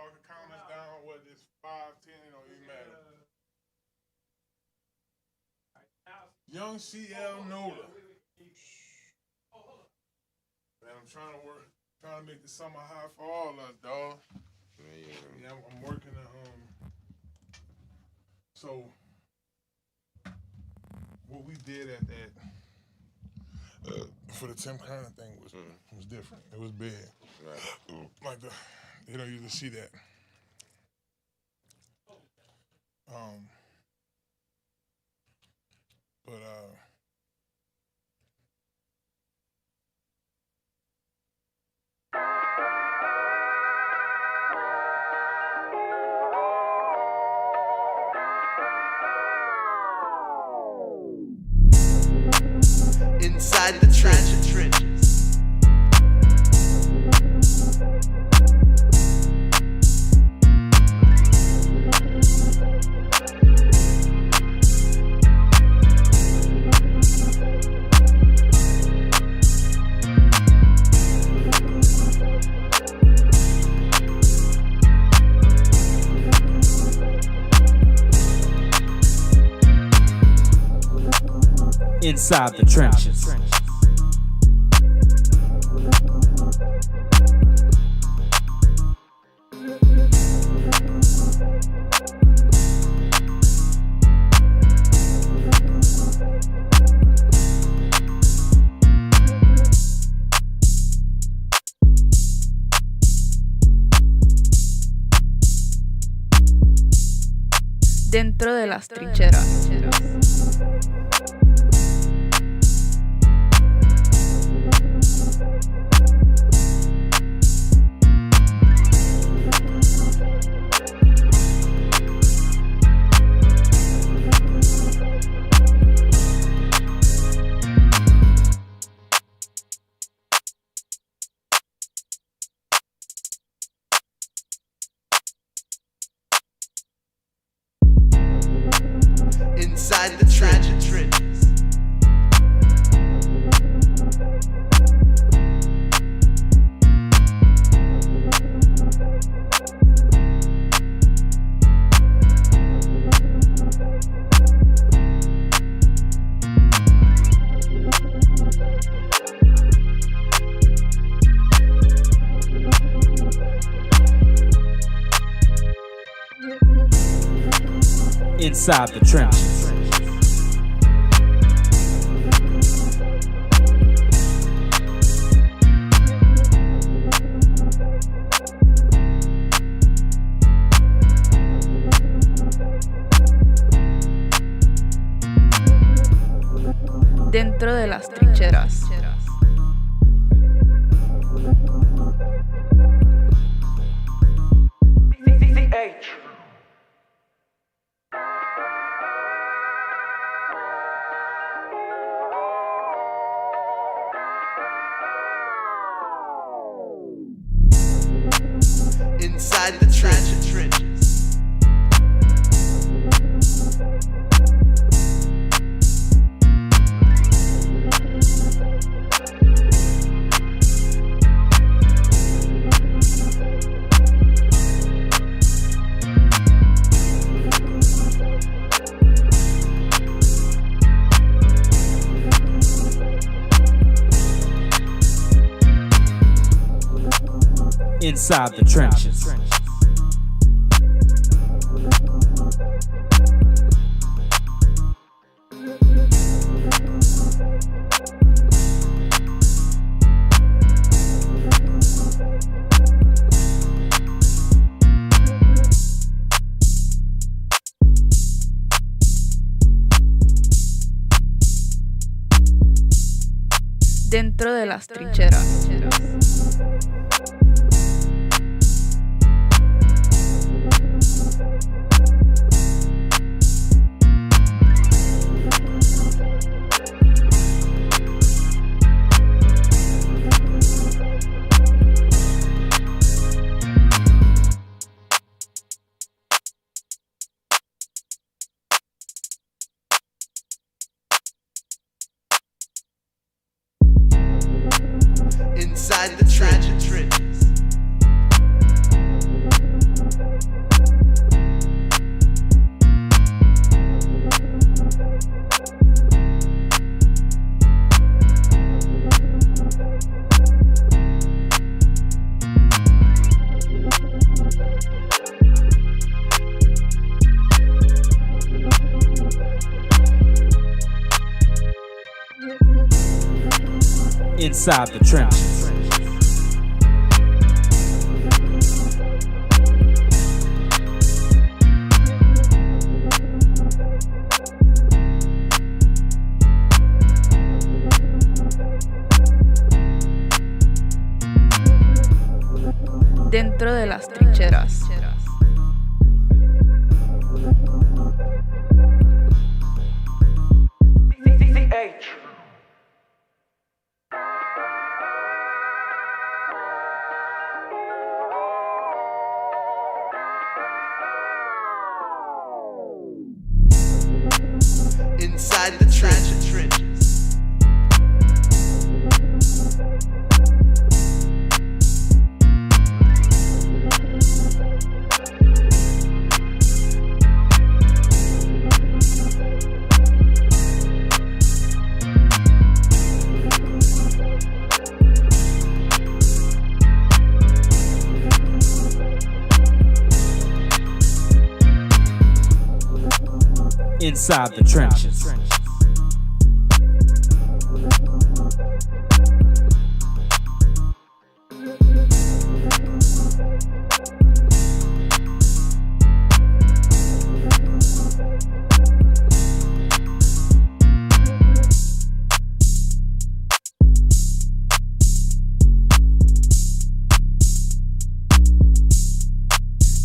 y'all can count us down. What is 5, 10? It don't even matter. Young CL NOLA. Man, I'm trying to make the summer high for all us, dog. Yeah, I'm working so what we did at that for the Tim Curran thing was different. It was big. Right. Like they don't usually see that. Inside the trenches. Inside the trenches. Dentro de las trincheras. Inside the trenches. Inside the trenches. Dentro de las trincheras. Inside the trenches. Inside the trenches. Dentro de las trincheras. Inside the trenches. Inside the trenches. Dentro de las trincheras. Inside the trenches. Inside the trenches.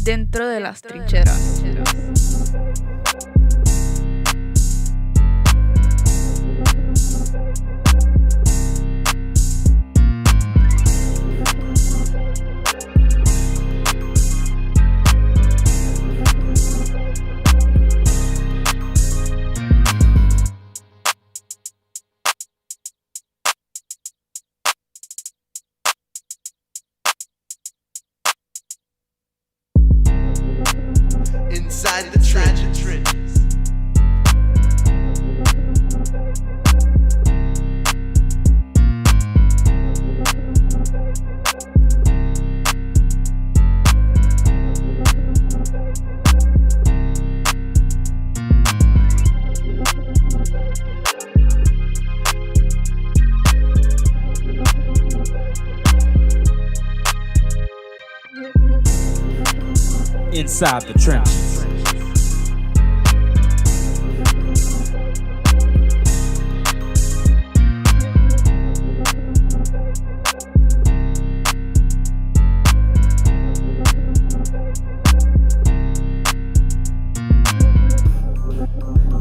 Dentro de las trincheras. Inside the trenches. Inside the trenches.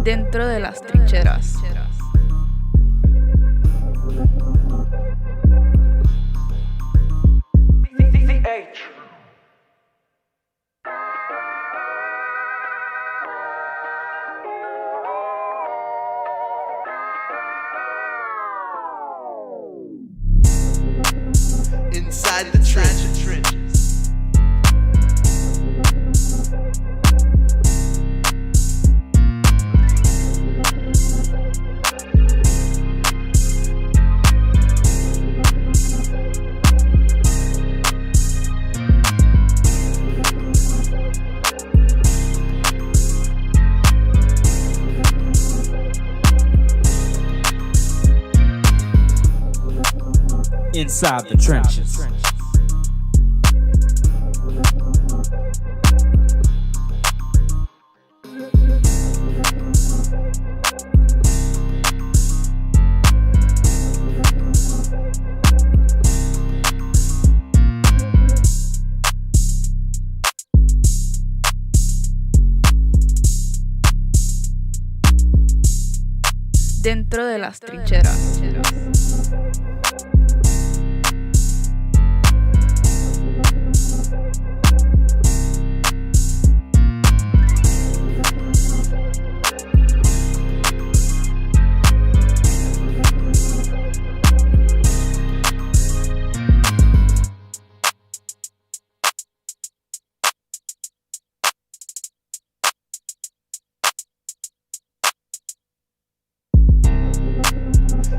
Dentro de las trincheras. Inside the trenches. Inside the trenches. Dentro de las trincheras.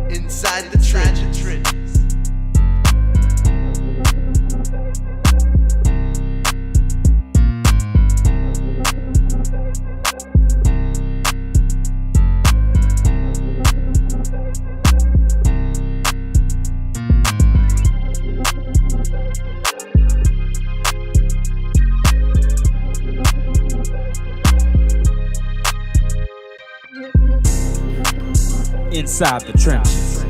Inside the trenches. Inside the trenches.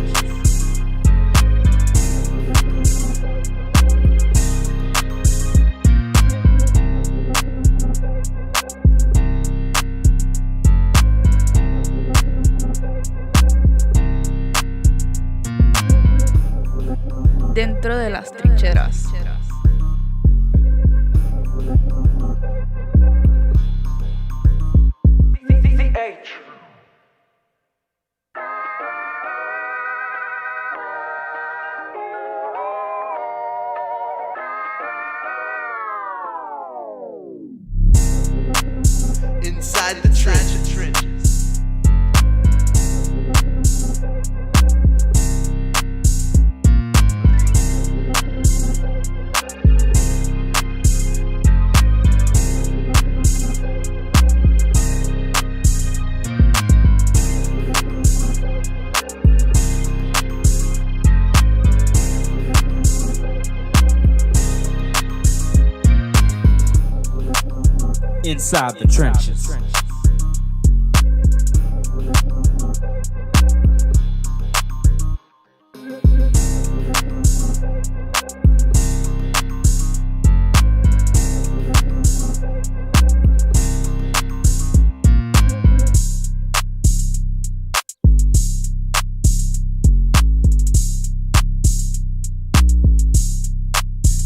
Dentro de las trincheras. Inside the trenches. Inside the trenches.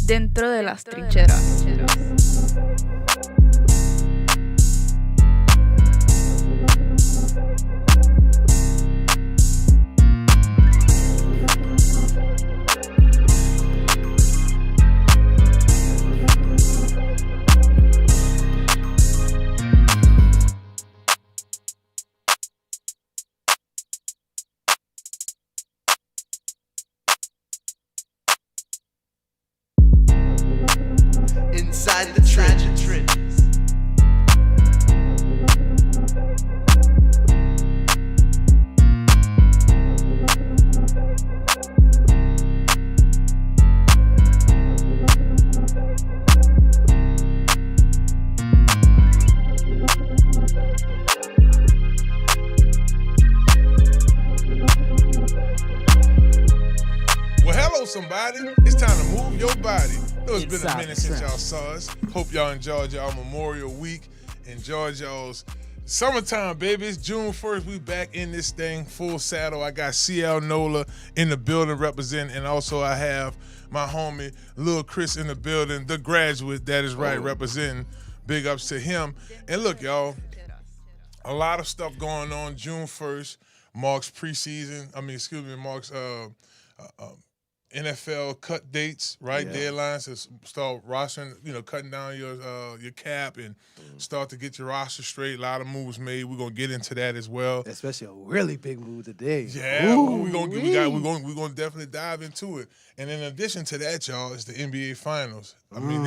Dentro de las trincheras. Inside the trenches. Well, hello, somebody. It's time to move your body. It's been a Inside minute the since y'all trenches. saw us. Hope y'all enjoyed y'all Memorial Week. Enjoyed y'all's summertime, baby. It's June 1st. We back in this thing full saddle. I got CL NOLA in the building representing, and also I have my homie Lil Chris in the building, the graduate, that is right, representing. Big ups to him. And look, y'all, a lot of stuff going on. June 1st marks marks NFL cut dates, right? Yeah. Deadlines to start rostering, cutting down your cap and start to get your roster straight. A lot of moves made. We're gonna get into that as well. Especially a really big move today. Yeah, Ooh, we're gonna definitely dive into it. And in addition to that, y'all, it's the NBA Finals. I mean,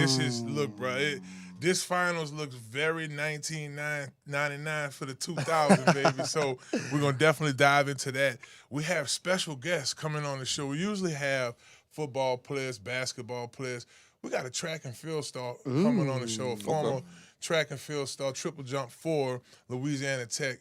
this finals looks very 1999 for the 2000, baby. So we're going to definitely dive into that. We have special guests coming on the show. We usually have football players, basketball players. We got a track and field star coming on the show, a former track and field star, triple jump for Louisiana Tech,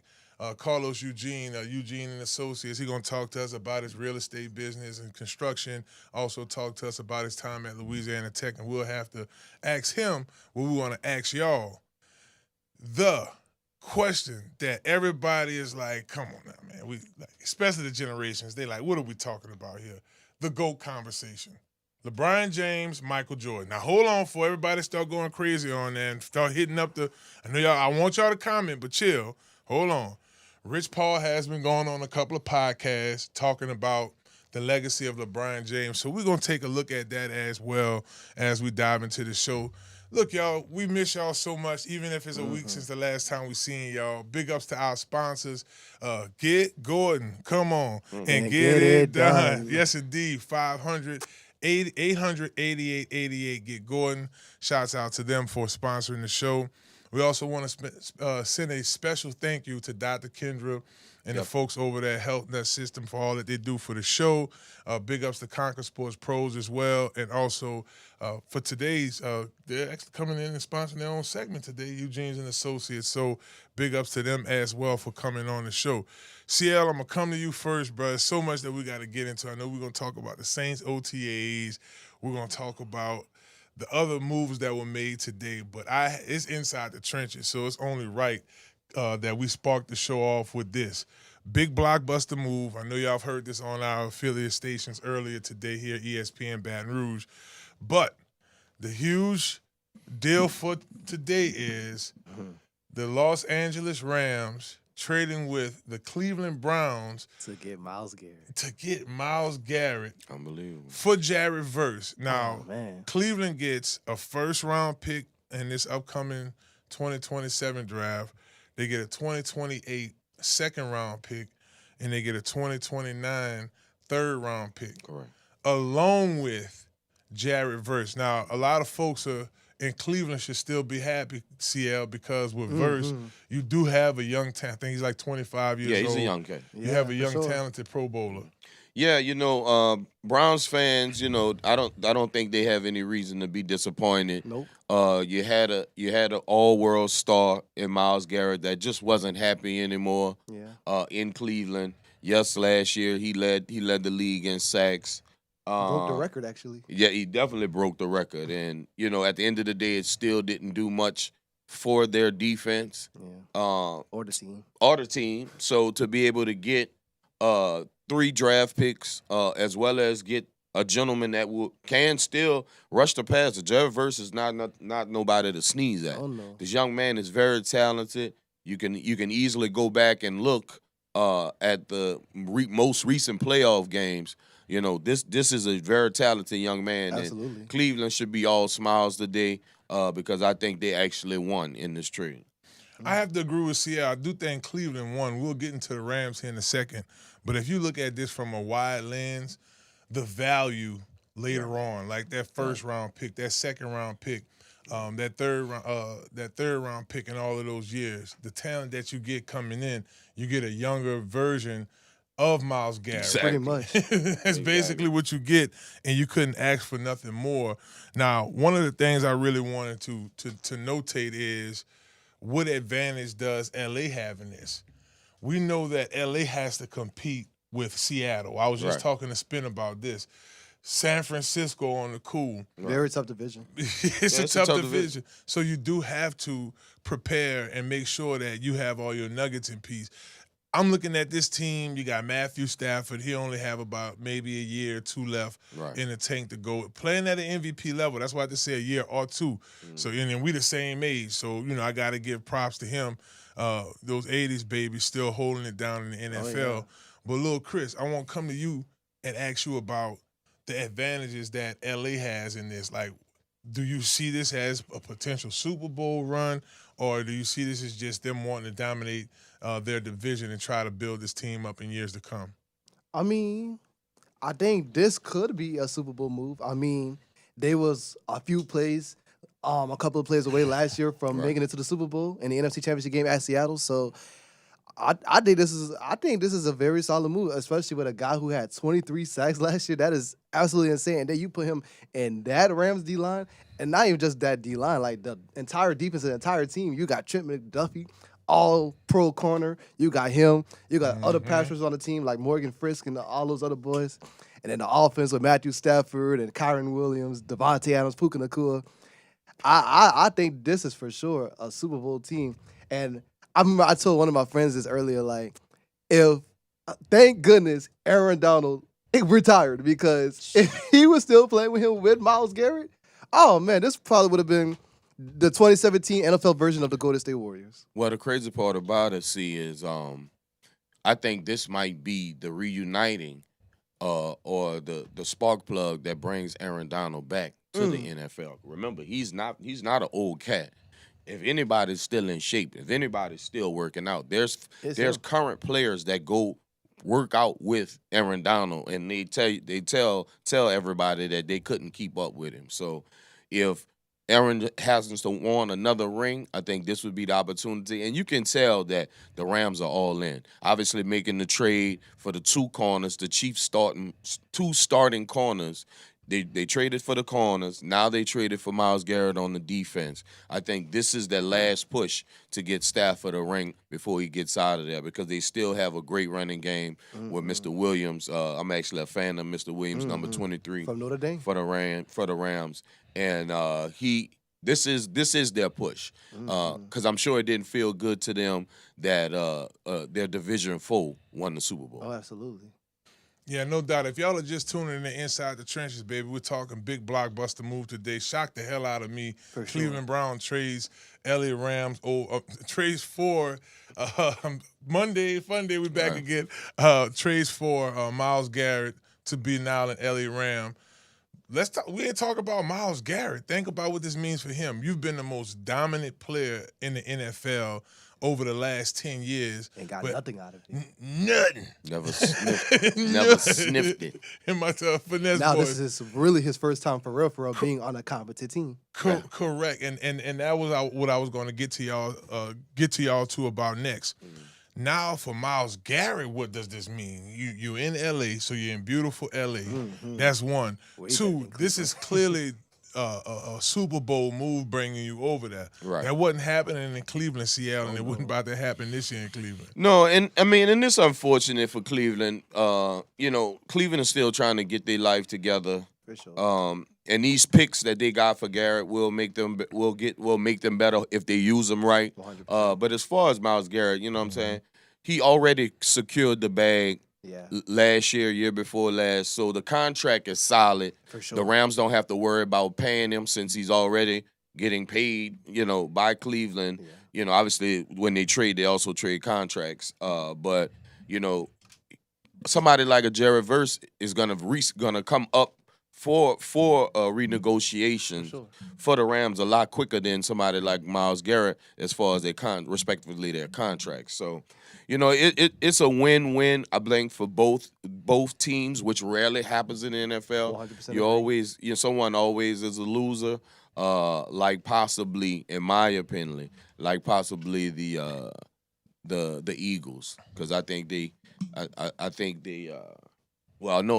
Carlos EUGENE, EUGENE and Associates. He's going to talk to us about his real estate business and construction. Also talk to us about his time at Louisiana Tech, and we'll have to ask him what we want to ask y'all. The question that everybody is like, come on now, man. Especially the generations, they like, what are we talking about here? The GOAT conversation. LeBron James, Michael Jordan. Now, hold on before everybody start going crazy on that and start hitting up I know y'all, I want y'all to comment, but chill. Hold on. Rich Paul has been going on a couple of podcasts talking about the legacy of LeBron James. So we're going to take a look at that as well as we dive into the show. Look, y'all, we miss y'all so much, even if it's a week since the last time we seen y'all. Big ups to our sponsors. Get Gordan, come on, and get it done. Yes, indeed. 888-8888. Get Gordan. Shouts out to them for sponsoring the show. We also want to send a special thank you to Dr. Kendra and the folks over there at Health Net System for all that they do for the show. Big ups to Conquer Sports Pros as well. And also for today's, they're actually coming in and sponsoring their own segment today, Eugene's and Associates. So big ups to them as well for coming on the show. CL, I'm going to come to you first, bro. There's so much that we got to get into. I know we're going to talk about the Saints OTAs. We're going to talk about the other moves that were made today. But it's inside the trenches, so it's only right that we sparked the show off with this. Big blockbuster move. I know y'all have heard this on our affiliate stations earlier today here at ESPN Baton Rouge. But the huge deal for today is the Los Angeles Rams trading with the Cleveland Browns To get Myles Garrett. Unbelievable. For Jared Verse. Now, Oh, man. Cleveland gets a first-round pick in this upcoming 2027 draft. They get a 2028 second-round pick, and they get a 2029 third-round pick. Correct. Along with Jared Verse. Now, a lot of folks in Cleveland should still be happy, CL, because with Verse, you do have a young talent. I think he's like 25 years old. Yeah, he's a young kid. You have a for young, sure. talented Pro Bowler. Yeah, Browns fans, I don't think they have any reason to be disappointed. Nope. You had an all-world star in Myles Garrett that just wasn't happy anymore. Yeah. In Cleveland. Yes, last year he led the league in sacks. Broke the record, actually. Yeah, he definitely broke the record, and at the end of the day, it still didn't do much for their defense. Yeah. Or the team. So to be able to get 3 draft picks, as well as get a gentleman that can still rush the passer. Jared Verse is not nobody to sneeze at. Oh, no. This young man is very talented. You can easily go back and look at the most recent playoff games. This is a very talented young man. Absolutely. And Cleveland should be all smiles today because I think they actually won in this trade. I have to agree with CL. I do think Cleveland won. We'll get into the Rams here in a second. But if you look at this from a wide lens, the value later on, like that first-round pick, that second-round pick, that third-round pick in all of those years, the talent that you get coming in, you get a younger version of Myles Garrett. Exactly. Pretty much. That's basically what you get, and you couldn't ask for nothing more. Now, one of the things I really wanted to notate is what advantage does LA have in this? We know that LA has to compete with Seattle. I was just talking to Spin about this. San Francisco on the cool. Very tough division. It's a tough division. So you do have to prepare and make sure that you have all your nuggets in peace. I'm looking at this team. You got Matthew Stafford. He only have about maybe a year or two left in the tank to go. Playing at an MVP level. That's why I just say a year or two. So, and then we the same age. So, I got to give props to him. Those 80s babies still holding it down in the NFL. Oh, yeah. But, Lil Chris, I want to come to you and ask you about the advantages that LA has in this. Like, do you see this as a potential Super Bowl run, or do you see this as just them wanting to dominate their division and try to build this team up in years to come? I mean, I think this could be a Super Bowl move. I mean, they was a few plays, a couple of plays away last year from making it to the Super Bowl in the NFC Championship game at Seattle. So I think this is a very solid move, especially with a guy who had 23 sacks last year. That is absolutely insane. And then you put him in that Rams D-line, and not even just that D-line, like the entire defense, the entire team. You got Trent McDuffie, all-pro corner. You got him. You got other passers on the team like Morgan Frisk and all those other boys. And then the offense with Matthew Stafford and Kyron Williams, Devontae Adams, Puka Nacua. I think this is for sure a Super Bowl team. And I remember I told one of my friends this earlier, like, thank goodness Aaron Donald retired, because if he was still playing with him with Myles Garrett, oh, man, this probably would have been the 2017 NFL version of the Golden State Warriors. Well, the crazy part about it, is I think this might be the reuniting or the spark plug that brings Aaron Donald back to the NFL. Remember, he's not an old cat. If anybody's still in shape, if anybody's still working out, there's current players that go work out with Aaron Donald, and they tell everybody that they couldn't keep up with him. So if Aaron hasn't won another ring, I think this would be the opportunity. And you can tell that the Rams are all in. Obviously making the trade for the two corners, the Chiefs two starting corners. They traded for the corners. Now they traded for Myles Garrett on the defense. I think this is their last push to get Stafford a ring before he gets out of there, because they still have a great running game with Mr. Williams. I'm actually a fan of Mr. Williams, number 23 From Notre Dame for the Rams, and this is their push, because I'm sure it didn't feel good to them that their division foe won the Super Bowl. Oh, absolutely. Yeah, no doubt. If y'all are just tuning in to Inside the Trenches, baby, we're talking big blockbuster move today. Shocked the hell out of me. For Cleveland sure. Brown trades Elliott Rams. Trades for Monday, fun day, we back again. Trades for Myles Garrett to be now an Elliott Ram. Let's talk. We ain't talk about Myles Garrett. Think about what this means for him. You've been the most dominant player in the NFL over the last 10 years. And got nothing out of it. Nothing. Never sniffed it. In my finesse Now boys. this is really his first time for real being on a competent team. Correct. And that was what I was going to get to y'all to about next. Now for Myles Garrett, what does this mean? You're in LA, so you're in beautiful LA. That's one. Two, this is clearly a Super Bowl move bringing you over there. Right. That wasn't happening in Cleveland, Seattle, and it wasn't about to happen this year in Cleveland. No, and I mean, and it's unfortunate for Cleveland. Cleveland is still trying to get their life together. For sure. And these picks that they got for Garrett will make them better if they use them right. 100%. But as far as Myles Garrett, you know what I'm saying? He already secured the bag last year before last. So the contract is solid. For sure. The Rams don't have to worry about paying him since he's already getting paid, by Cleveland. Yeah. Obviously when they trade, they also trade contracts. But somebody like a Jared Verse is gonna come up for renegotiation for the Rams a lot quicker than somebody like Myles Garrett as far as their respectively their contracts. So, it's a win-win, I think, for both teams, which rarely happens in the NFL. 100% Someone always is a loser. Like possibly, in my opinion, the Eagles, because I think they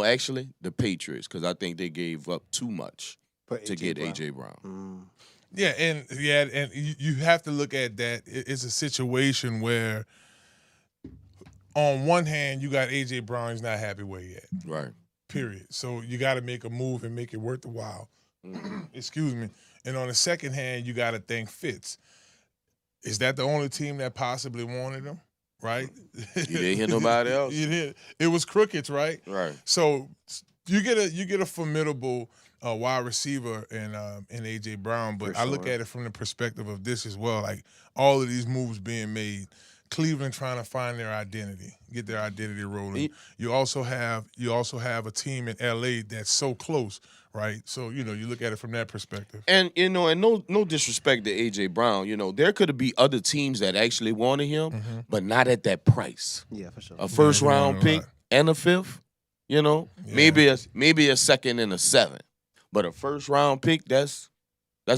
actually, the Patriots, because I think they gave up too much to get A.J. Brown. Yeah, and you have to look at that. It's a situation where, on one hand, you got A.J. Brown. He's not happy where he at. Right. Period. So you got to make a move and make it worth the while. Excuse me. And on the second hand, you got to think Fitz. Is that the only team that possibly wanted him? Right? You didn't hear nobody else. You did. It was crickets, right? Right. So you get a formidable wide receiver in A.J. Brown, but I look at it from the perspective of this as well. Like, all of these moves being made, Cleveland trying to find their identity, get their identity rolling. You also have a team in L.A. that's so close, right? So, you look at it from that perspective. And, and no disrespect to A.J. Brown, there could be other teams that actually wanted him, but not at that price. Yeah, for sure. A first-round pick and a fifth, maybe a second and a seventh. But a first-round pick, that's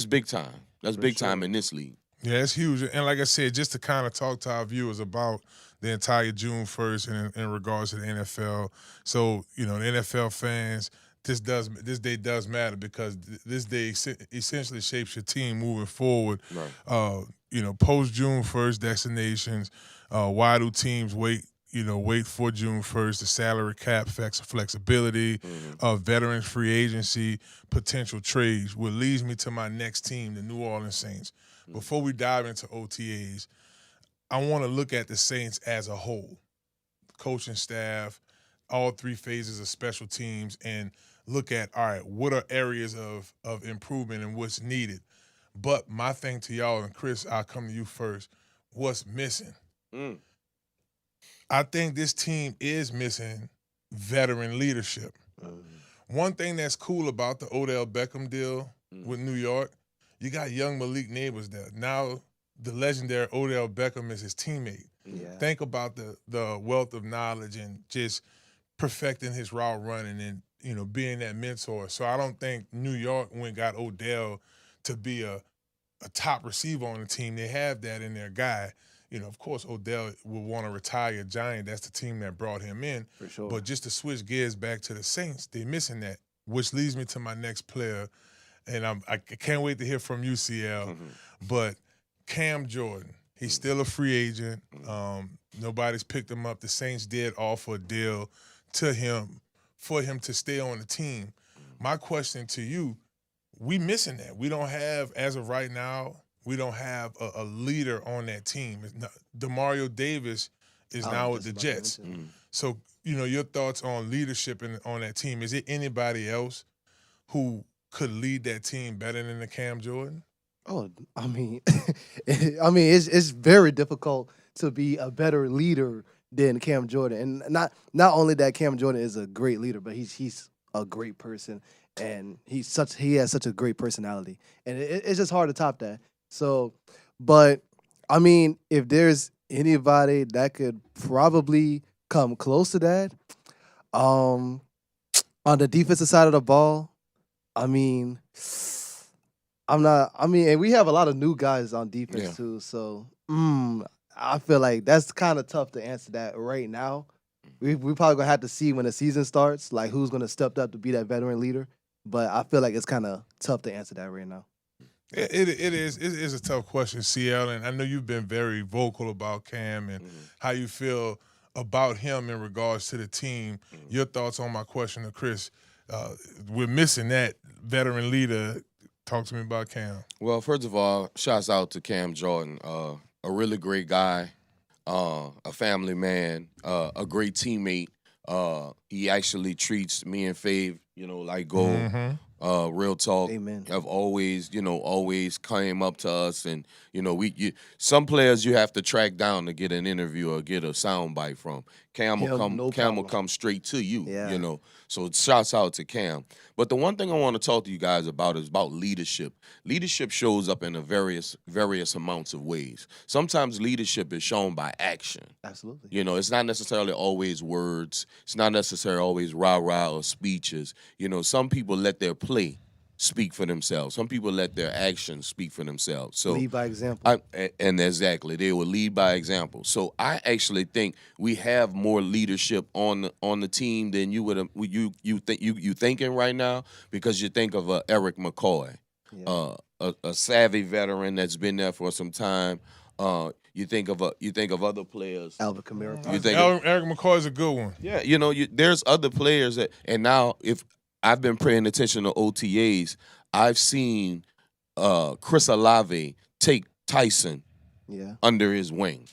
big time. That's big time in this league. Yeah, it's huge. And like I said, just to kind of talk to our viewers about the entire June 1st in regards to the NFL. So, the NFL fans, this day does matter, because this day essentially shapes your team moving forward. Right. Post June 1st destinations, why do teams wait for June 1st, the salary cap, flexibility, veterans free agency, potential trades, which leads me to my next team, the New Orleans Saints. Before we dive into OTAs, I want to look at the Saints as a whole, coaching staff, all three phases of special teams, and look at, all right, what are areas of improvement and what's needed. But my thing to y'all, and Chris, I'll come to you first, what's missing? I think this team is missing veteran leadership. One thing that's cool about the Odell Beckham deal with New York, you got young Malik Neighbors there. Now the legendary Odell Beckham is his teammate. Yeah. Think about the wealth of knowledge and just perfecting his route running and being that mentor. So I don't think New York went and got Odell to be a top receiver on the team. They have that in their guy. You know, of course, Odell will want to retire Giant. That's the team that brought him in. For sure. But just to switch gears back to the Saints, they're missing that, which leads me to my next player. And I can't wait to hear from you, CL. But Cam Jordan, he's still a free agent. Nobody's picked him up. The Saints did offer a deal to him for him to stay on the team. My question to you, we missing that. We don't have, as of right now, we don't have a leader on that team. DeMario Davis is now with the Jets. So, you know, your thoughts on leadership on that team. Is it anybody else who could lead that team better than the Cam Jordan? Oh, I mean, it's very difficult to be a better leader than Cam Jordan. And not only that Cam Jordan is a great leader, but he's a great person, and he has such a great personality. And it's just hard to top that. So, but I mean, if there's anybody that could probably come close to that, on the defensive side of the ball, I mean, and we have a lot of new guys on defense too. So, I feel like that's kind of tough to answer that right now. We probably gonna have to see when the season starts, like who's gonna step up to be that veteran leader. But I feel like it's kind of tough to answer that right now. It is a tough question, CL, and I know you've been very vocal about Cam and how you feel about him in regards to the team. Your thoughts on my question to Chris? We're missing that veteran leader. Talk to me about Cam. Well, first of all, shouts out to Cam Jordan, a really great guy, a family man, a great teammate. He actually treats me and Fave, like gold. Real talk. Amen. Have always came up to us, and some players you have to track down to get an interview or get a sound bite from. Cam will come straight to you. Yeah. So shouts out to Cam. But the one thing I want to talk to you guys about is about leadership. Leadership shows up in a various amounts of ways. Sometimes leadership is shown by action. Absolutely. It's not necessarily always words. It's not necessarily always rah-rah or speeches. Some people let their play speak for themselves. Some people let their actions speak for themselves. So lead by example. And exactly, they will lead by example. So I actually think we have more leadership on the team than you thinking right now, because you think of Eric McCoy, a savvy veteran that's been there for some time. You think of other players. Alvin Kamara. Eric McCoy is a good one. Yeah, there's other players and now if I've been paying attention to OTAs, I've seen Chris Olave take Tyson under his wing.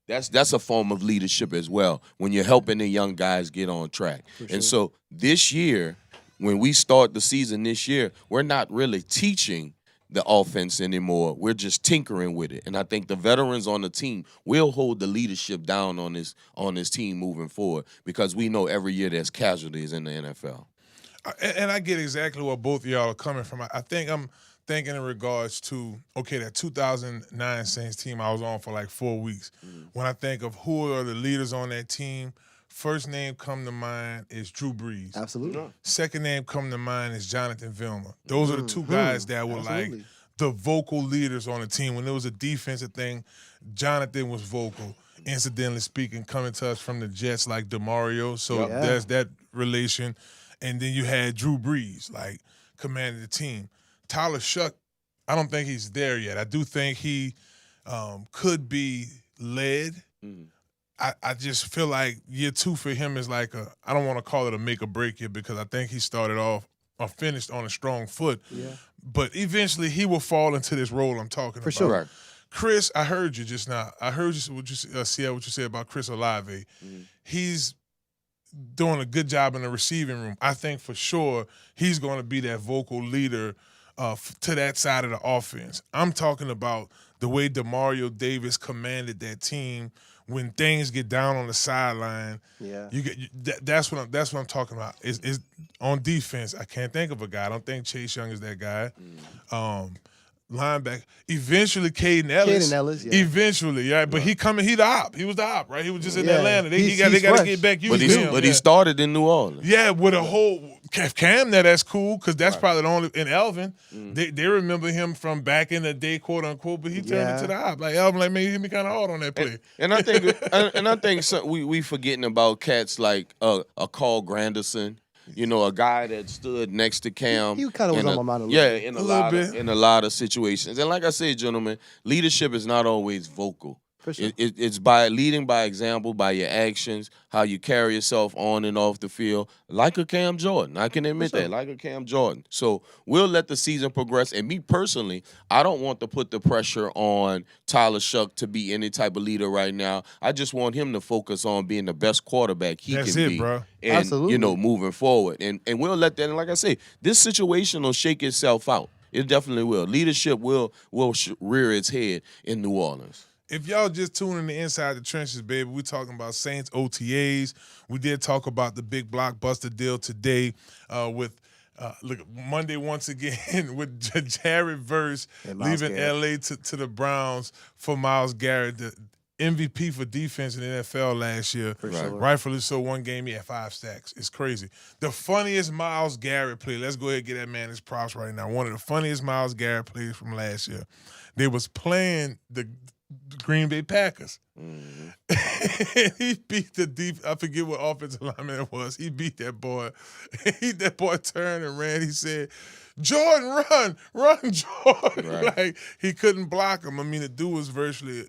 That's a form of leadership as well, when you're helping the young guys get on track. And so this year, when we start the season this year, we're not really teaching the offense anymore. We're just tinkering with it. And I think the veterans on the team will hold the leadership down on this team moving forward, because we know every year there's casualties in the NFL. And I get exactly where both of y'all are coming from. I think I'm thinking in regards to, that 2009 Saints team I was on for like 4 weeks. When I think of who are the leaders on that team, first name come to mind is Drew Brees. Absolutely. Second name come to mind is Jonathan Vilma. Those are the two guys that were like the vocal leaders on the team. When there was a defensive thing, Jonathan was vocal. Incidentally speaking, coming to us from the Jets like DeMario. So there's that relation. And then you had Drew Brees, like, commanding the team. Tyler Shuck, I don't think he's there yet. I do think he could be led. I just feel like year 2 for him is like I don't want to call it a make or break year, because I think he started off or finished on a strong foot. Yeah. But eventually he will fall into this role I'm talking about. For sure. Right. Chris, I heard you just now. I heard what you said about Chris Olave. He's doing a good job in the receiving room. I think for sure he's going to be that vocal leader to that side of the offense. I'm talking about the way DeMario Davis commanded that team when things get down on the sideline. Yeah, that's what I'm talking about. Is on defense. I can't think of a guy. I don't think Chase Young is that guy. linebacker. Eventually, Caden Ellis. yeah. Eventually, yeah. But he the op. He was the op, right? He was just in Yeah. Atlanta. They He's got to fresh. get back used But to him. he started in New Orleans. Yeah, with a whole Cam. That's cool because that's probably the only in Elvin. They remember him from back in the day, quote unquote. But he turned into the op. Like Elvin, like man, he hit me kind of hard on that play. And I think we forgetting about cats like Carl Granderson. You know, a guy that stood next to Cam. He kind of was on my mind a little bit. in a lot of situations. And like I said, gentlemen, leadership is not always vocal. For sure. It's by leading by example, by your actions, how you carry yourself on and off the field, like a Cam Jordan. I can admit that, like a Cam Jordan. So we'll let the season progress. And me personally, I don't want to put the pressure on Tyler Shuck to be any type of leader right now. I just want him to focus on being the best quarterback he can be. Bro. And, Absolutely. moving forward. And we'll let that, and like I say, this situation will shake itself out. It definitely will. Leadership will rear its head in New Orleans. If y'all just tuning in Inside the Trenches, baby, we talking about Saints OTAs. We did talk about the big blockbuster deal today with Monday once again with Jared Verse leaving L.A. to the Browns for Myles Garrett, the MVP for defense in the NFL last year. Sure. Rightfully so. One game he had 5 sacks. It's crazy. The funniest Myles Garrett play. Let's go ahead and get that man his props right now. One of the funniest Myles Garrett plays from last year. They was playing the Green Bay Packers. He beat the deep. I forget what offensive lineman it was. He beat that boy. That boy turned and ran. He said, "Jordan, run, Jordan!" Right. Like he couldn't block him. I mean, the dude was virtually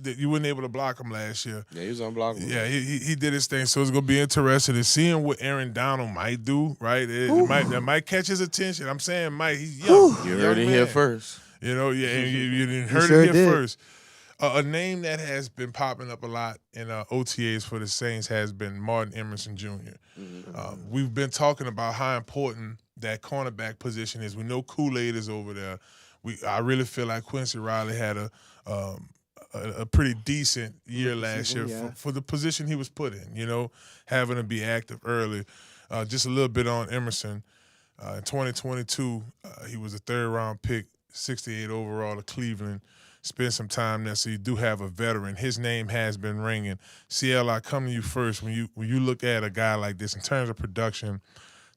you weren't able to block him last year. Yeah, he was unblockable. Yeah, he did his thing. So it's gonna be interesting to seeing what Aaron Donald might do. Right, that might catch his attention. I'm saying, Mike, he's young. You heard it here first. You know, yeah, and you didn't heard sure it here did. first. A name that has been popping up a lot in OTAs for the Saints has been Martin Emerson Jr. We've been talking about how important that cornerback position is. We know Kool-Aid is over there. I really feel like Quincy Riley had a pretty decent year last year for the position he was put in, you know, having to be active early. Just a little bit on Emerson. In 2022, he was a 3rd-round pick, 68 overall to Cleveland. Spent some time there, so you do have a veteran. His name has been ringing. CL, I come to you first. When you look at a guy like this in terms of production,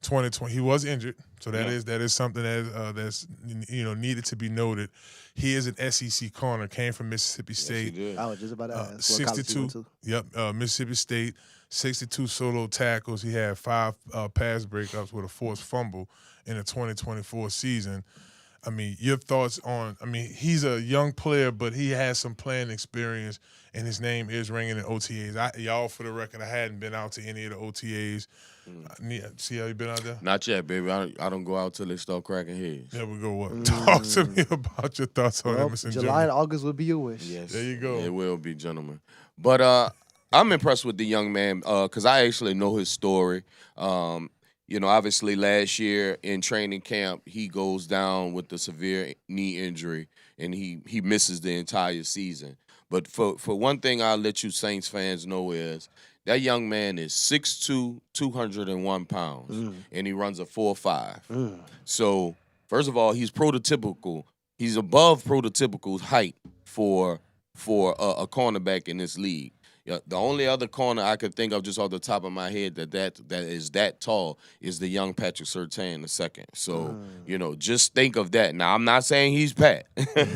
2020, he was injured, so that is something that's needed to be noted. He is an SEC corner, came from Mississippi State. Yes, I was just about to ask. 62. Mississippi State, 62 solo tackles. He had 5 pass breakups with a forced fumble in the 2024 season. I mean, your thoughts on, he's a young player, but he has some playing experience, and his name is ringing in OTAs. Y'all, for the record, I hadn't been out to any of the OTAs. See how you been out there? Not yet, baby. I don't go out till they start cracking heads. There we go. What? Talk to me about your thoughts on Emerson July and Jr. August would be your wish. Yes. There you go. It will be, gentlemen. But I'm impressed with the young man because I actually know his story. Obviously last year in training camp, he goes down with the severe knee injury, and he misses the entire season. But for one thing I'll let you Saints fans know is that young man is 6'2", 201 pounds, and he runs a 4.5. So, first of all, he's prototypical. He's above prototypical height for a cornerback in this league. Yeah, the only other corner I could think of just off the top of my head that is that tall is the young Patrick Surtain II. So, just think of that. Now, I'm not saying he's Pat.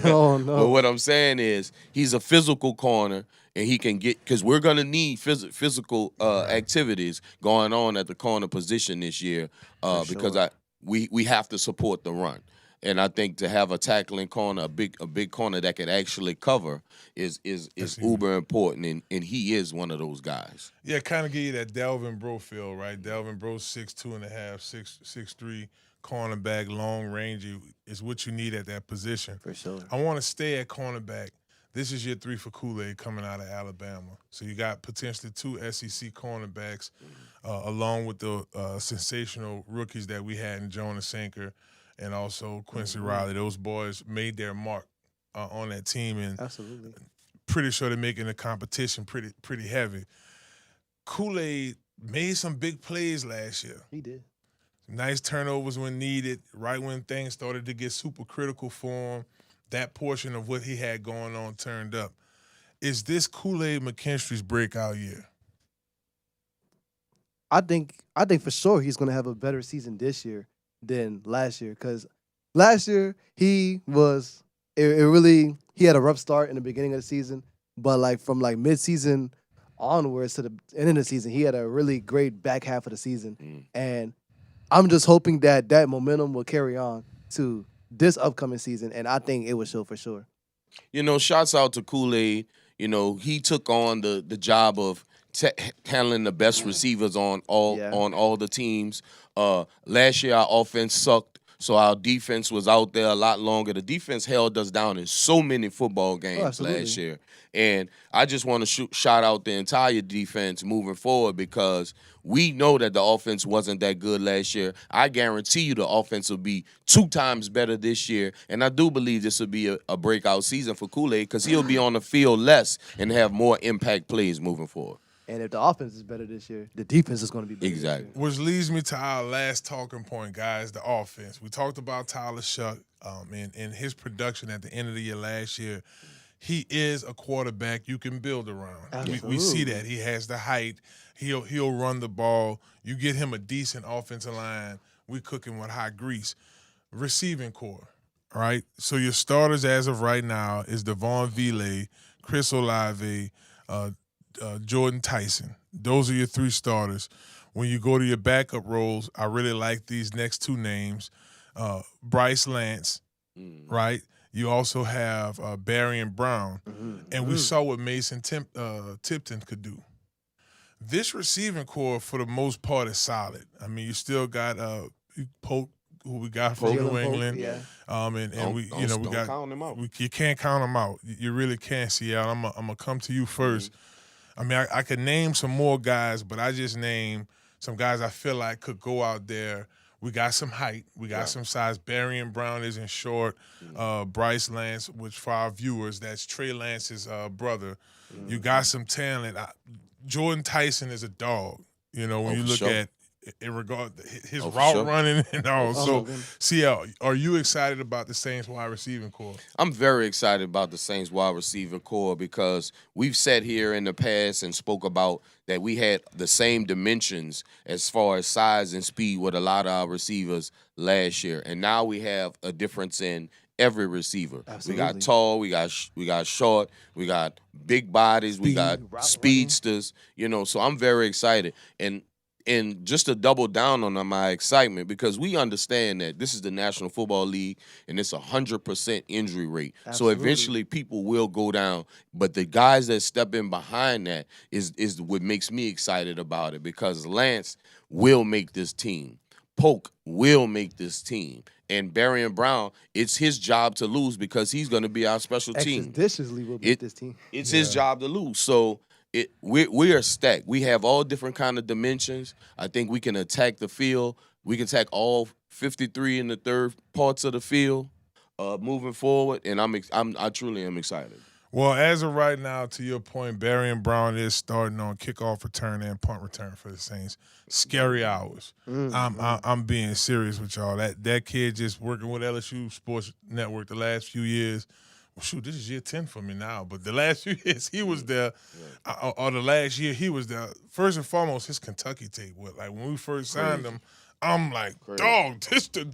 Oh, no. But what I'm saying is he's a physical corner, and he can get – because we're going to need physical activities going on at the corner position this year because we have to support the run. And I think to have a tackling corner, a big corner that can actually cover is uber important, and he is one of those guys. Yeah, kind of give you that Delvin Bro feel, right? Delvin Bro 6'2.5", 6'3", cornerback, long range is what you need at that position. For sure. I want to stay at cornerback. This is your 3 for Kool-Aid coming out of Alabama. So you got potentially 2 SEC cornerbacks, along with the sensational rookies that we had in Jonas Sanker and also Quincy Riley. Those boys made their mark on that team, and absolutely pretty sure they're making the competition pretty heavy. Kool-Aid made some big plays last year. he did. Nice turnovers when needed, right when things started to get super critical for him. That portion of what he had going on turned up. Is this Kool-Aid McKinstry's breakout year? I think for sure he's gonna have a better season this year than last year. Because last year he had a rough start in the beginning of the season, but like from like mid-season onwards to the end of the season, he had a really great back half of the season. And I'm just hoping that momentum will carry on to this upcoming season, and I think it will show for sure. Shouts out to Kool-Aid. He took on the job of handling the best receivers on all the teams. Last year, our offense sucked, so our defense was out there a lot longer. The defense held us down in so many football games last year. And I just want to shout out the entire defense moving forward because we know that the offense wasn't that good last year. I guarantee you the offense will be 2 times better this year. And I do believe this will be a breakout season for Kool-Aid because he'll be on the field less and have more impact plays moving forward. And if the offense is better this year, the defense is going to be better. Exactly. This year. Which leads me to our last talking point, guys, the offense. We talked about Tyler Shuck and his production at the end of the year last year. He is a quarterback you can build around. We see that. He has the height. He'll run the ball. You get him a decent offensive line, we cooking with hot grease. Receiving core, all right? So your starters as of right now is Devon Vile, Chris Olave, Jordan Tyson. Those are your 3 starters. When you go to your backup roles, I really like these next 2 names. Bryce Lance, right? You also have Barry Brown. And we saw what Mason Tipton could do. This receiving core, for the most part, is solid. I mean, you still got Polk, who we got from New England. Don't count him out. You can't count him out. You really can't, Seattle. I'm gonna come to you first. I mean, I could name some more guys, but I just named some guys I feel like could go out there. We got some height. We got some size. Barry Brown isn't short. Bryce Lance, which for our viewers, that's Trey Lance's brother. You got some talent. Jordan Tyson is a dog. When you look at in regard to his route running and all. So, CL, are you excited about the Saints wide receiving core? I'm very excited about the Saints wide receiver core because we've sat here in the past and spoke about that we had the same dimensions as far as size and speed with a lot of our receivers last year. And now we have a difference in every receiver. Absolutely. We got tall, we got short, we got big bodies, we got speedsters, so I'm very excited. And just to double down on my excitement, because we understand that this is the National Football League and it's 100% injury rate. Absolutely. So eventually people will go down. But the guys that step in behind that is what makes me excited about it, because Lance will make this team. Polk will make this team. And Barry Brown, it's his job to lose because he's going to be our special team. Expeditiously will beat this team. It's his job to lose. So we are stacked. We have all different kind of dimensions. I think we can attack the field. We can attack all 53 in the third parts of the field moving forward, and I truly am excited. Well, as of right now, to your point, Barry Brown is starting on kickoff return and punt return for the Saints. Scary hours. I'm being serious with y'all. That kid just working with LSU Sports Network the last few years. Well, shoot, this is year 10 for me now, but the last few years he was there, or the last year he was there. First and foremost, his Kentucky tape. Like when we first signed him, I'm like, dog,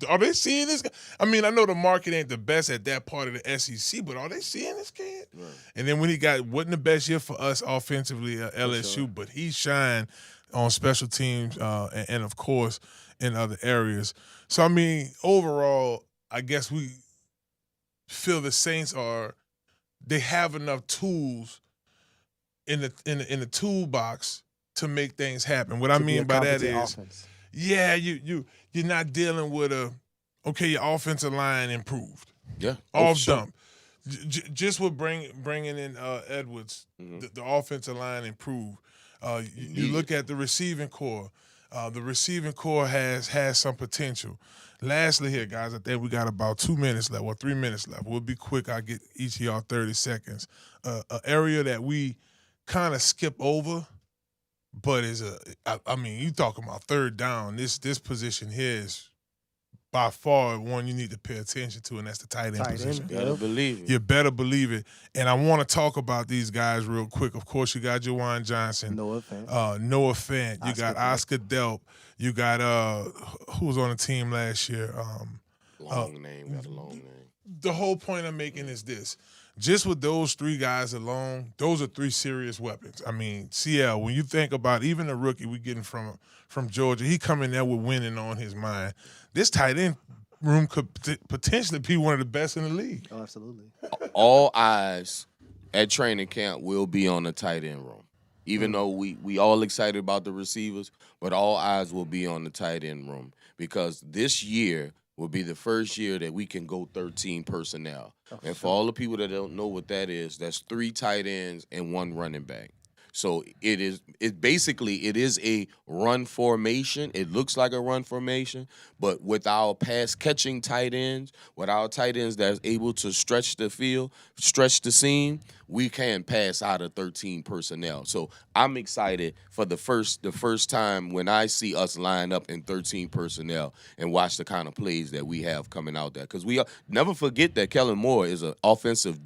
are they seeing this guy? I mean, I know the market ain't the best at that part of the SEC, but are they seeing this kid? Right. And then when wasn't the best year for us offensively at LSU, but he shined on special teams and, of course, in other areas. So, I mean, overall, I guess we feel the Saints they have enough tools in the toolbox to make things happen. What I mean by that is, offense. Yeah, you're not dealing with your offensive line improved. Yeah, off dump. Just with bringing in Edwards, the offensive line improved. You look at the receiving core. The receiving core has some potential. Lastly here, guys, I think we got about 2 minutes left, or 3 minutes left. We'll be quick. I'll get each of y'all 30 seconds. An area that we kind of skip over, but I mean, you talking about third down. This position here is by far one you need to pay attention to, and that's the tight end position. You better believe it. You better believe it. And I want to talk about these guys real quick. Of course, you got Juwan Johnson. Noah Fant. Noah Fant. You got Oscar Delp. You got who was on the team last year? Long name. Got a long name. The whole point I'm making is this. Just with those three guys alone, those are three serious weapons. I mean, CL, when you think about even the rookie we getting from Georgia, he coming there with winning on his mind. This tight end room could potentially be one of the best in the league. Oh, absolutely. All eyes at training camp will be on the tight end room. Even though we all excited about the receivers, but all eyes will be on the tight end room because this year will be the first year that we can go 13 personnel. And for all the people that don't know what that is, that's 3 tight ends and 1 running back. So it is a run formation. It looks like a run formation, but with our pass catching tight ends, with our tight ends that's able to stretch the field, stretch the seam, we can pass out of 13 personnel. So I'm excited for the first time when I see us line up in 13 personnel and watch the kind of plays that we have coming out there. Because we never forget that Kellen Moore is an offensive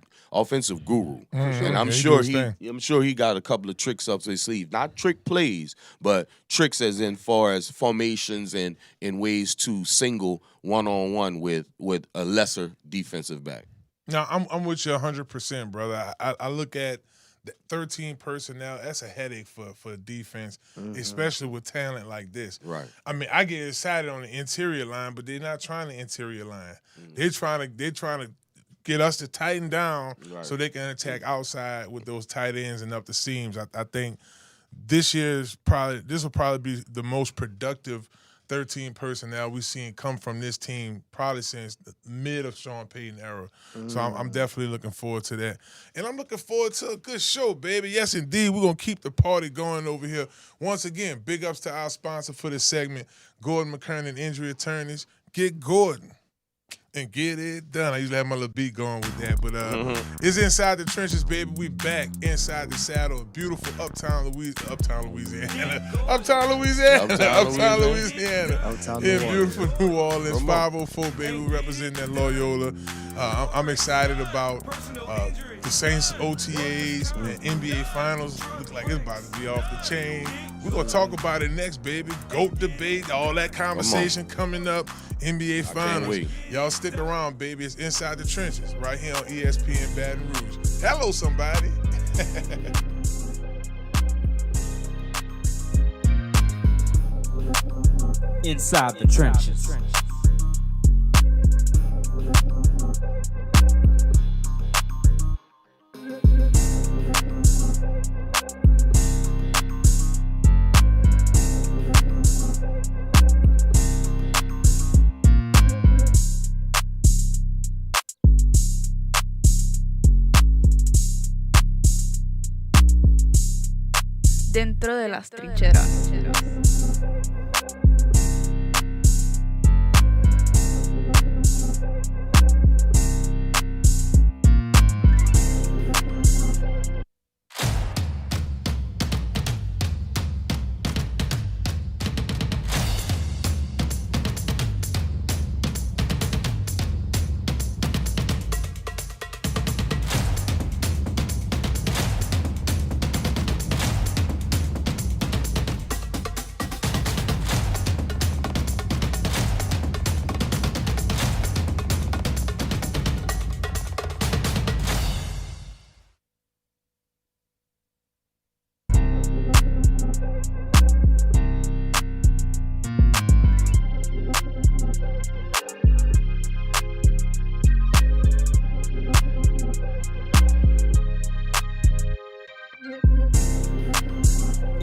guru, and I'm sure he got a couple of tricks up his sleeve. Not trick plays, but tricks as in far as formations and in ways to single one-on-one with a lesser defensive back. Now, I'm with you 100%, brother. I look at the 13 personnel. That's a headache for defense, especially with talent like this. Right. I mean, I get excited on the interior line, but they're not trying the interior line. They're trying to get us to tighten down so they can attack outside with those tight ends and up the seams. I think this will probably be the most productive 13 personnel we've seen come from this team probably since the mid of Sean Payton era. So I'm definitely looking forward to that. And I'm looking forward to a good show, baby. Yes, indeed. We're going to keep the party going over here. Once again, big ups to our sponsor for this segment, Gordan McKernan Injury Attorneys. Get Gordan and get it done. I usually have my little beat going with that, but it's Inside the Trenches, baby. We back inside the saddle, beautiful Uptown Louisiana, in beautiful New Orleans, 504, baby. We represent that Loyola. I'm excited about the Saints OTAs and NBA Finals. Look like it's about to be off the chain. We're gonna talk about it next, baby. GOAT debate, all that conversation coming up. NBA Finals. Y'all stick around, baby. It's Inside the Trenches right here on ESPN Baton Rouge. Hello, somebody. Inside the Trenches. Dentro de las trincheras.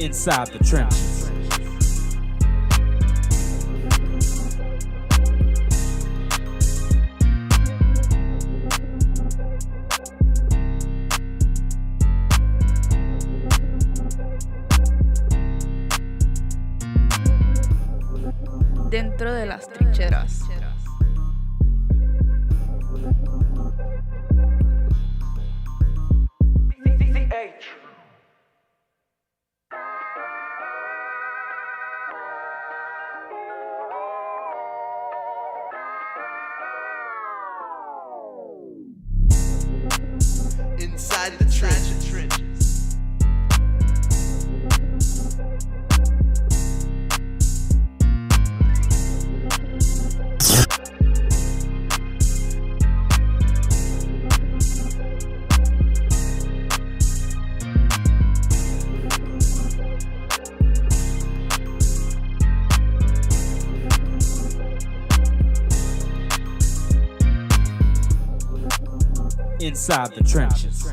Inside the Trenches. Dentro de las trincheras. Inside the trenches. Inside the trenches.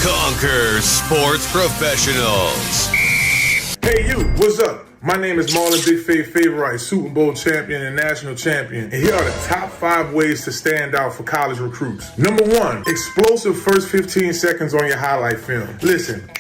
Conquer Sports Professionals. Hey you, what's up? My name is Marlon Big Favorite, Super Bowl champion and national champion. And here are the top 5 ways to stand out for college recruits. Number 1, explosive first 15 seconds on your highlight film. Listen,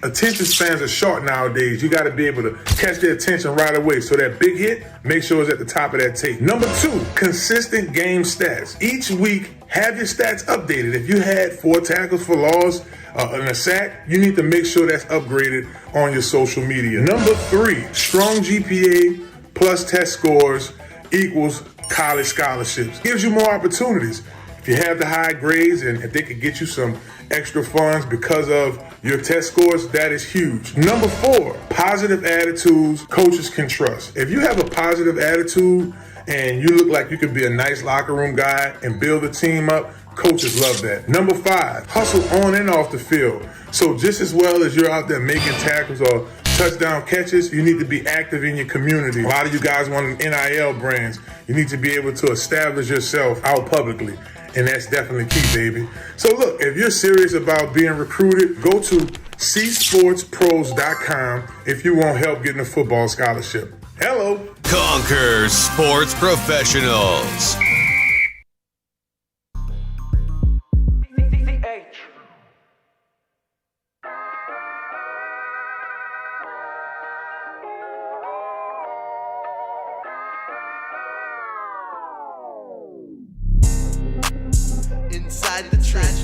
attention spans are short nowadays. You got to be able to catch their attention right away. So that big hit, make sure it's at the top of that tape. Number 2, consistent game stats. Each week, have your stats updated. If you had 4 tackles for loss and a sack, you need to make sure that's upgraded on your social media. Number 3, strong GPA plus test scores equals college scholarships. Gives you more opportunities. If you have the high grades and if they could get you some extra funds because of your test scores, that is huge. Number 4, positive attitudes coaches can trust. If you have a positive attitude and you look like you could be a nice locker room guy and build a team up, coaches love that. Number 5, hustle on and off the field. So just as well as you're out there making tackles or touchdown catches, you need to be active in your community. A lot of you guys want NIL brands. You need to be able to establish yourself out publicly. And that's definitely key, baby. So look, if you're serious about being recruited, go to csportspros.com if you want help getting a football scholarship. Hello. Conquer Sports Professionals. Inside the trenches.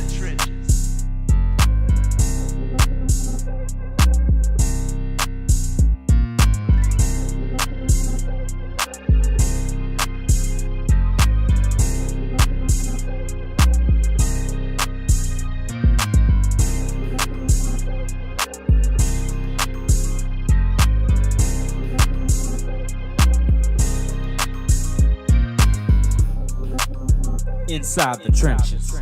Inside the trenches.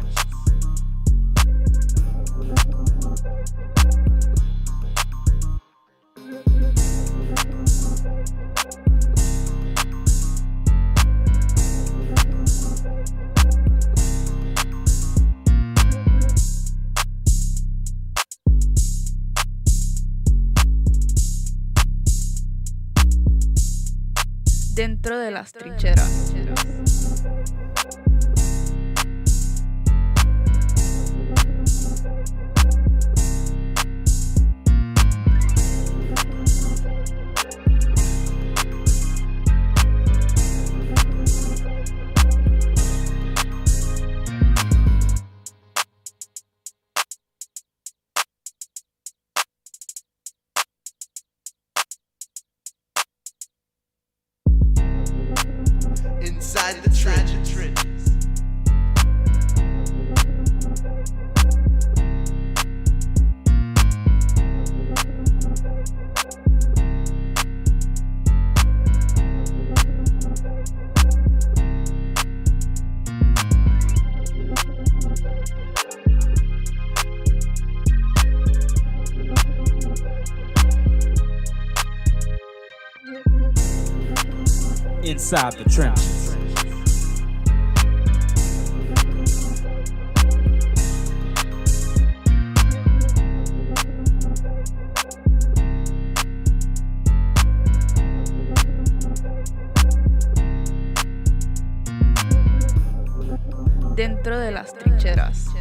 Dentro de las trincheras. Inside the trenches. Inside the trenches. Dentro de las trincheras.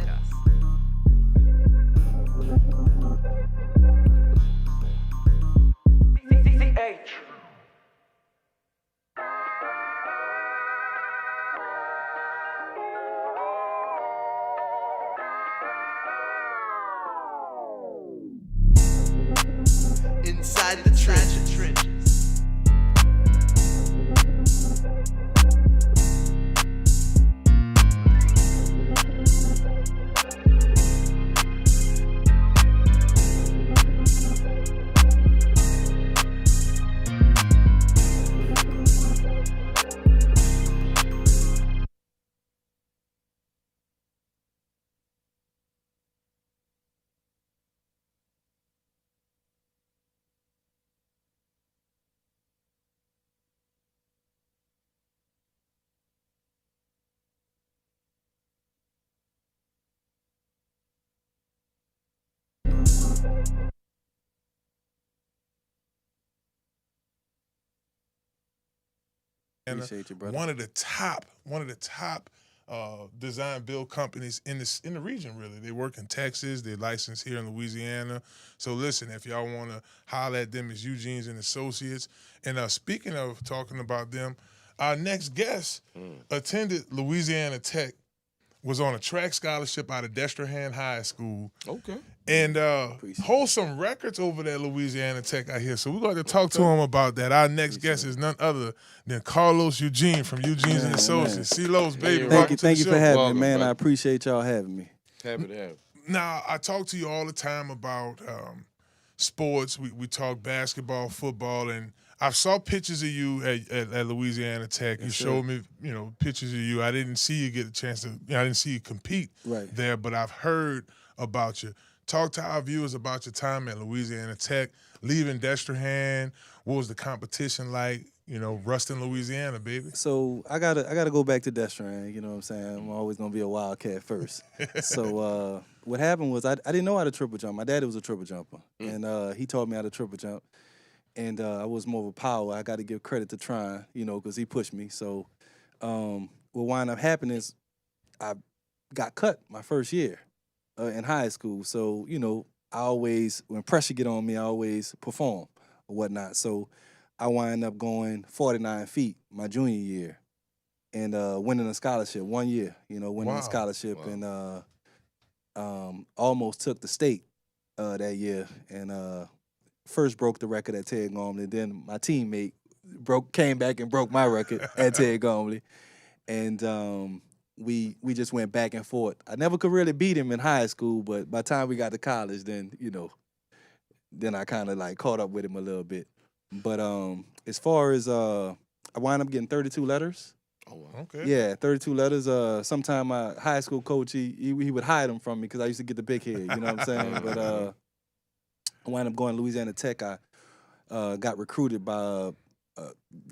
inside the trenches. Appreciate you, brother. One of the top design build companies in the region. Really, they work in Texas. They're licensed here in Louisiana. So listen, if y'all want to holler at them, it's Eugene's and Associates. And speaking of talking about them, our next guest attended Louisiana Tech, was on a track scholarship out of Destrehan High School. Okay. And hold some records over there at Louisiana Tech out here. So we're going to talk to him about that. Our next guest is none other than Carlos Eugene from Eugene's and Associates. CeeLo's, baby. Thank you for having Welcome, me, man. brother. I appreciate y'all having me. Happy to have. Now, I talk to you all the time about sports. We talk basketball, football, and I saw pictures of you at Louisiana Tech. You showed me, pictures of you. I didn't see you get a chance to, I didn't see you compete there, but I've heard about you. Talk to our viewers about your time at Louisiana Tech, leaving Destrehan. What was the competition like? Ruston, Louisiana, baby. So I gotta go back to Destrehan. You know what I'm saying? I'm always gonna be a Wildcat first. So what happened was I didn't know how to triple jump. My daddy was a triple jumper, and he taught me how to triple jump. And I was more of a power. I got to give credit to Trine, because he pushed me. So what wound up happening is I got cut my first year in high school. So, I always, when pressure get on me, I always perform or whatnot. So I wind up going 49 feet my junior year and winning a scholarship 1 year, winning a scholarship and almost took the state that year and first broke the record at Ted Gormley. Then my teammate came back and broke my record at Ted Gormley. And we just went back and forth. I never could really beat him in high school, but by the time we got to college, then, then I kind of like caught up with him a little bit. But as far as I wound up getting 32 letters. Oh, wow. Okay. Yeah, 32 letters. Sometime my high school coach, he would hide them from me because I used to get the big head, you know what I'm saying? But I wound up going to Louisiana Tech. I got recruited by a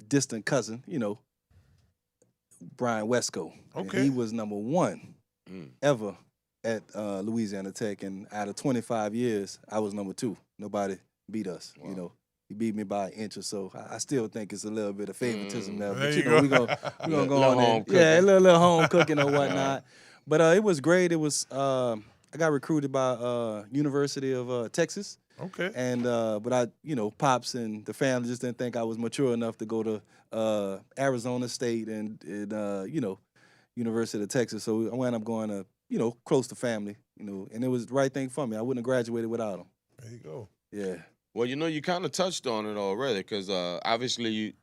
distant cousin, Brian Wesco. Okay. And he was number one ever at Louisiana Tech. And out of 25 years, I was number two. Nobody beat us, He beat me by an inch or so. I still think it's a little bit of favoritism there. But, we're going to go on there. Yeah, a little home cooking or whatnot. But it was great. It was I got recruited by University of Texas. Okay. And but I, Pops and the family just didn't think I was mature enough to go to Arizona State and University of Texas. So I wound up going to, close to family, and it was the right thing for me. I wouldn't have graduated without them. There you go. Yeah. Well, you kind of touched on it already because obviously,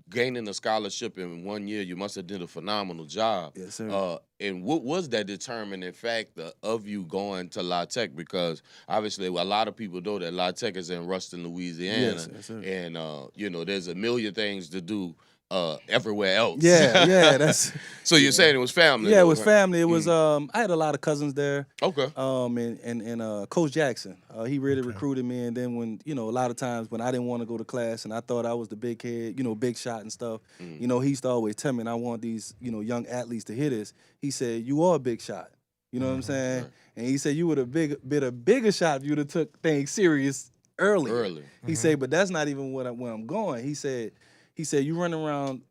gaining a scholarship in 1 year, you must have did a phenomenal job. Yes, sir. And what was that determining factor of you going to La Tech? Because obviously, a lot of people know that La Tech is in Ruston, Louisiana. Yes, sir. And, there's a million things to do everywhere else. Yeah, that's. So you're saying it was family? Yeah, though, it was right? family. It was I had a lot of cousins there. Okay. And Coach Jackson, he really recruited me. And then when a lot of times when I didn't want to go to class and I thought I was the big head, big shot and stuff, he used to always tell me, and I want these young athletes to hear this. He said, "You are a big shot." You know what I'm saying? Right. And he said, "You would have been a bigger shot if you'd have took things serious early." He said, "But that's not even where I'm going." He said, "You run around,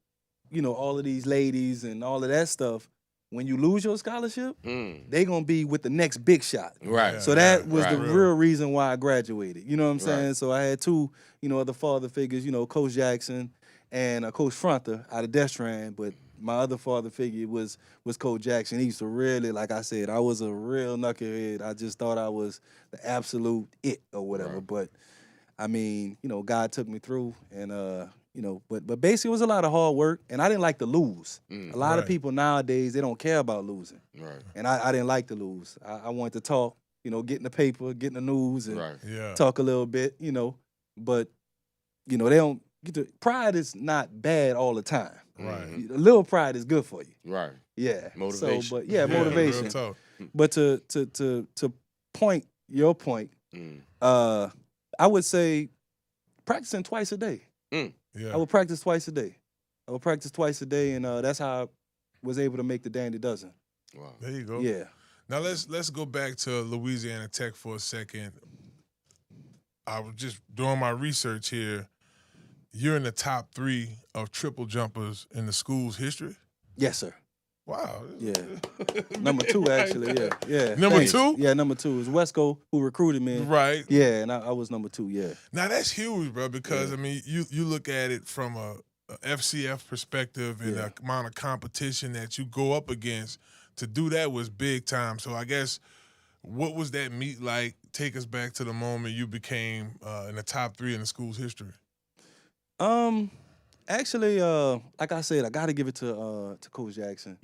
all of these ladies and all of that stuff. When you lose your scholarship, they gonna be with the next big shot." Right. Yeah, so that was the real reason why I graduated. You know what I'm saying? So I had two, other father figures, Coach Jackson and Coach Fronter out of Destrehan, but my other father figure was Coach Jackson. He used to really, like I said, I was a real knucklehead. I just thought I was the absolute it or whatever. Right. But I mean, God took me through, and but basically it was a lot of hard work, and I didn't like to lose. A lot of people nowadays, they don't care about losing, Right. and I didn't like to lose. I wanted to talk, get in the paper, get in the news, and Right. talk a little bit, but they don't get to. Pride is not bad all the time. Right. A little pride is good for you. Right. Yeah. Motivation. So, but real motivation. talk. But to point your point, I would say practicing twice a day. Yeah. I would practice twice a day. And that's how I was able to make the Dandy Dozen. Wow. There you go. Yeah. Now let's go back to Louisiana Tech for a second. I was just doing my research here. You're in the top 3 of triple jumpers in the school's history? Yes, sir. Wow. Yeah. Number 2, actually. Yeah. Yeah. Number Thanks. 2? Yeah, number 2. It was Wesco who recruited me. Right. Yeah, and I was number 2, yeah. Now that's huge, bro, because I mean, you look at it from a FCF perspective and the amount of competition that you go up against. To do that was big time. So I guess, what was that meet like? Take us back to the moment you became in the top 3 in the school's history. Actually, like I said, I got to give it to Coach Jackson.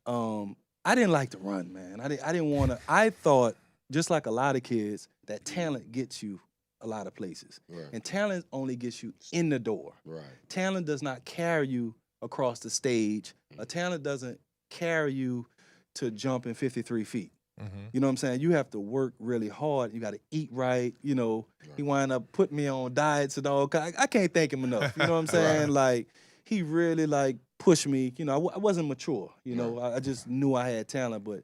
I didn't like to run, man. I didn't want to. I thought, just like a lot of kids, that talent gets you a lot of places, and talent only gets you in the door. Right. Talent does not carry you across the stage. A talent doesn't carry you to jump in 53 feet. You know what I'm saying? You have to work really hard. You got to eat right. He wound up putting me on diets and all. I can't thank him enough. You know what I'm saying? Like, he really pushed me. I wasn't mature. I just knew I had talent, but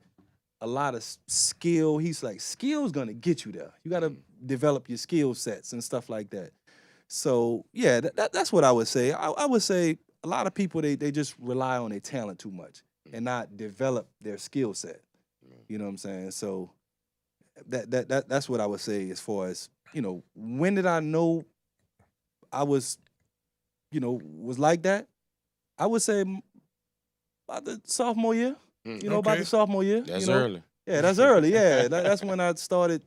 a lot of skill. He's like, skill's gonna get you there. You got to develop your skill sets and stuff like that. So yeah, that's what I would say. I would say a lot of people they just rely on their talent too much and not develop their skill set. You know what I'm saying? So that's what I would say as far as, when did I know I was like that? I would say about the sophomore year. About the sophomore year. That's early. Yeah, that's early. Yeah, that's when I started,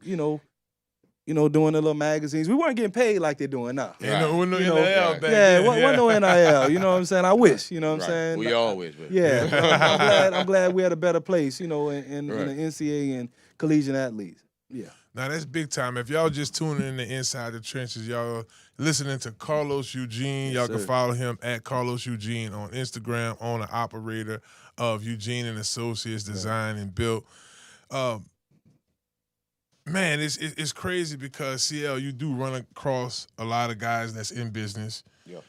doing the little magazines. We weren't getting paid like they're doing now. No NIL back Yeah, then. wasn't no NIL. You know what I'm saying? I wish. You know what I'm saying? We always wish. Yeah, I'm glad we're at a better place. In the NCAA and collegiate athletes. Yeah. Now that's big time. If y'all just tuning in to Inside the Trenches, y'all listening to Carlos Eugene. Y'all can follow him at Carlos Eugene on Instagram, owner operator of Eugene and Associates Design and Built. Man, it's crazy because CL, you do run across a lot of guys that's in business. Yeah.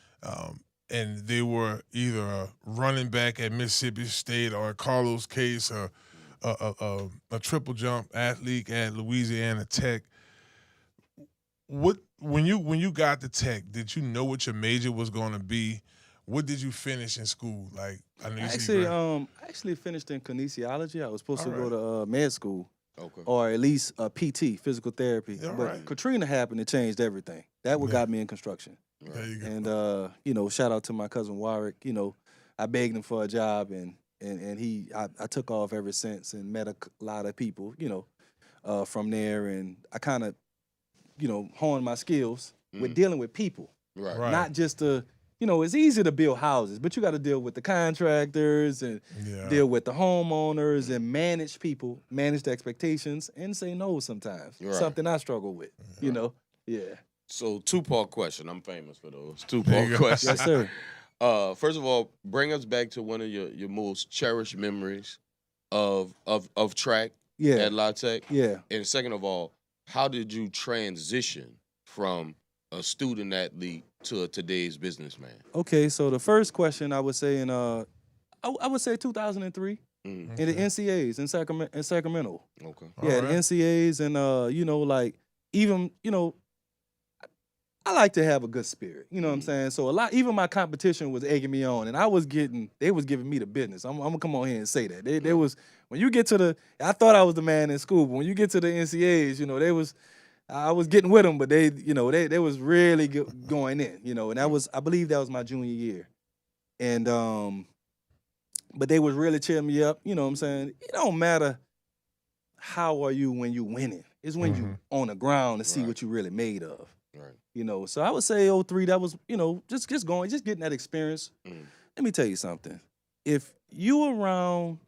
And they were either a running back at Mississippi State or in Carlos' case, a triple jump athlete at Louisiana Tech. When you got to Tech, did you know what your major was going to be? What did you finish in school? Like, I know you I actually finished in kinesiology. I was supposed to go to med school. Okay. Or at least PT, physical therapy. But Katrina happened, it changed everything. That what got me in construction. There you go. And shout out to my cousin Warwick. I begged him for a job, and I took off ever since and met a lot of people. From there, and I kind of, honed my skills with dealing with people. Right. Not just it's easy to build houses, but you got to deal with the contractors and deal with the homeowners and manage people, manage the expectations, and say no sometimes. Right. Something I struggle with, Yeah. So 2-part question. I'm famous for those 2-part questions. Yes, sir. First of all, bring us back to one of your most cherished memories of track at La Tech. Yeah. And second of all, how did you transition from a student athlete to today's businessman? Okay, so the first question I would say I would say 2003 in the NCAAs in Sacramento. Okay. Yeah, the NCAAs and even I like to have a good spirit. You know what I'm saying? So even my competition was egging me on, and they was giving me the business. I'm gonna come on here and say that. They was, when you get to I thought I was the man in school, but when you get to the NCAAs, I was getting with them, but they was really going in, and I believe that was my junior year. And, but they was really cheering me up, you know what I'm saying? It don't matter how are you when you winning. It's when you on the ground to see what you really made of. Right. You know, so I would say 03, that was, you know, just getting that experience. Let me tell you something. If you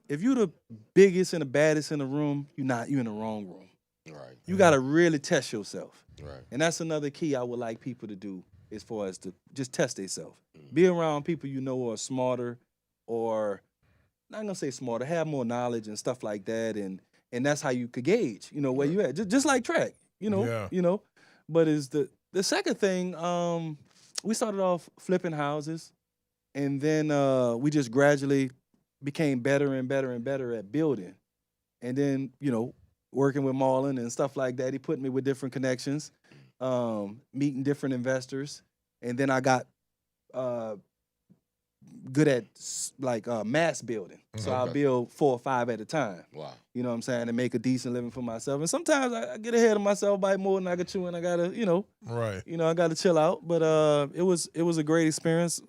the biggest and the baddest in the room, you in the wrong room. Right. You got to really test yourself. Right. And that's another key I would like people to do as far as to just test themselves. Be around people you know are smarter or, not going to say smarter, have more knowledge and stuff like that. And that's how you could gauge, you know, where you at. Just like track, you know. But is the second thing, we started off flipping houses. And then we just gradually became better and better and better at building. And then, you know, working with Marlon and stuff like that, he put me with different connections, meeting different investors. And then I got good at like mass building. So I'll build 4 or 5 at a time. Wow. You know what I'm saying? And make a decent living for myself. And sometimes I get ahead of myself by more than I can chew, and I gotta, you know, I gotta chill out. But it was a great experience.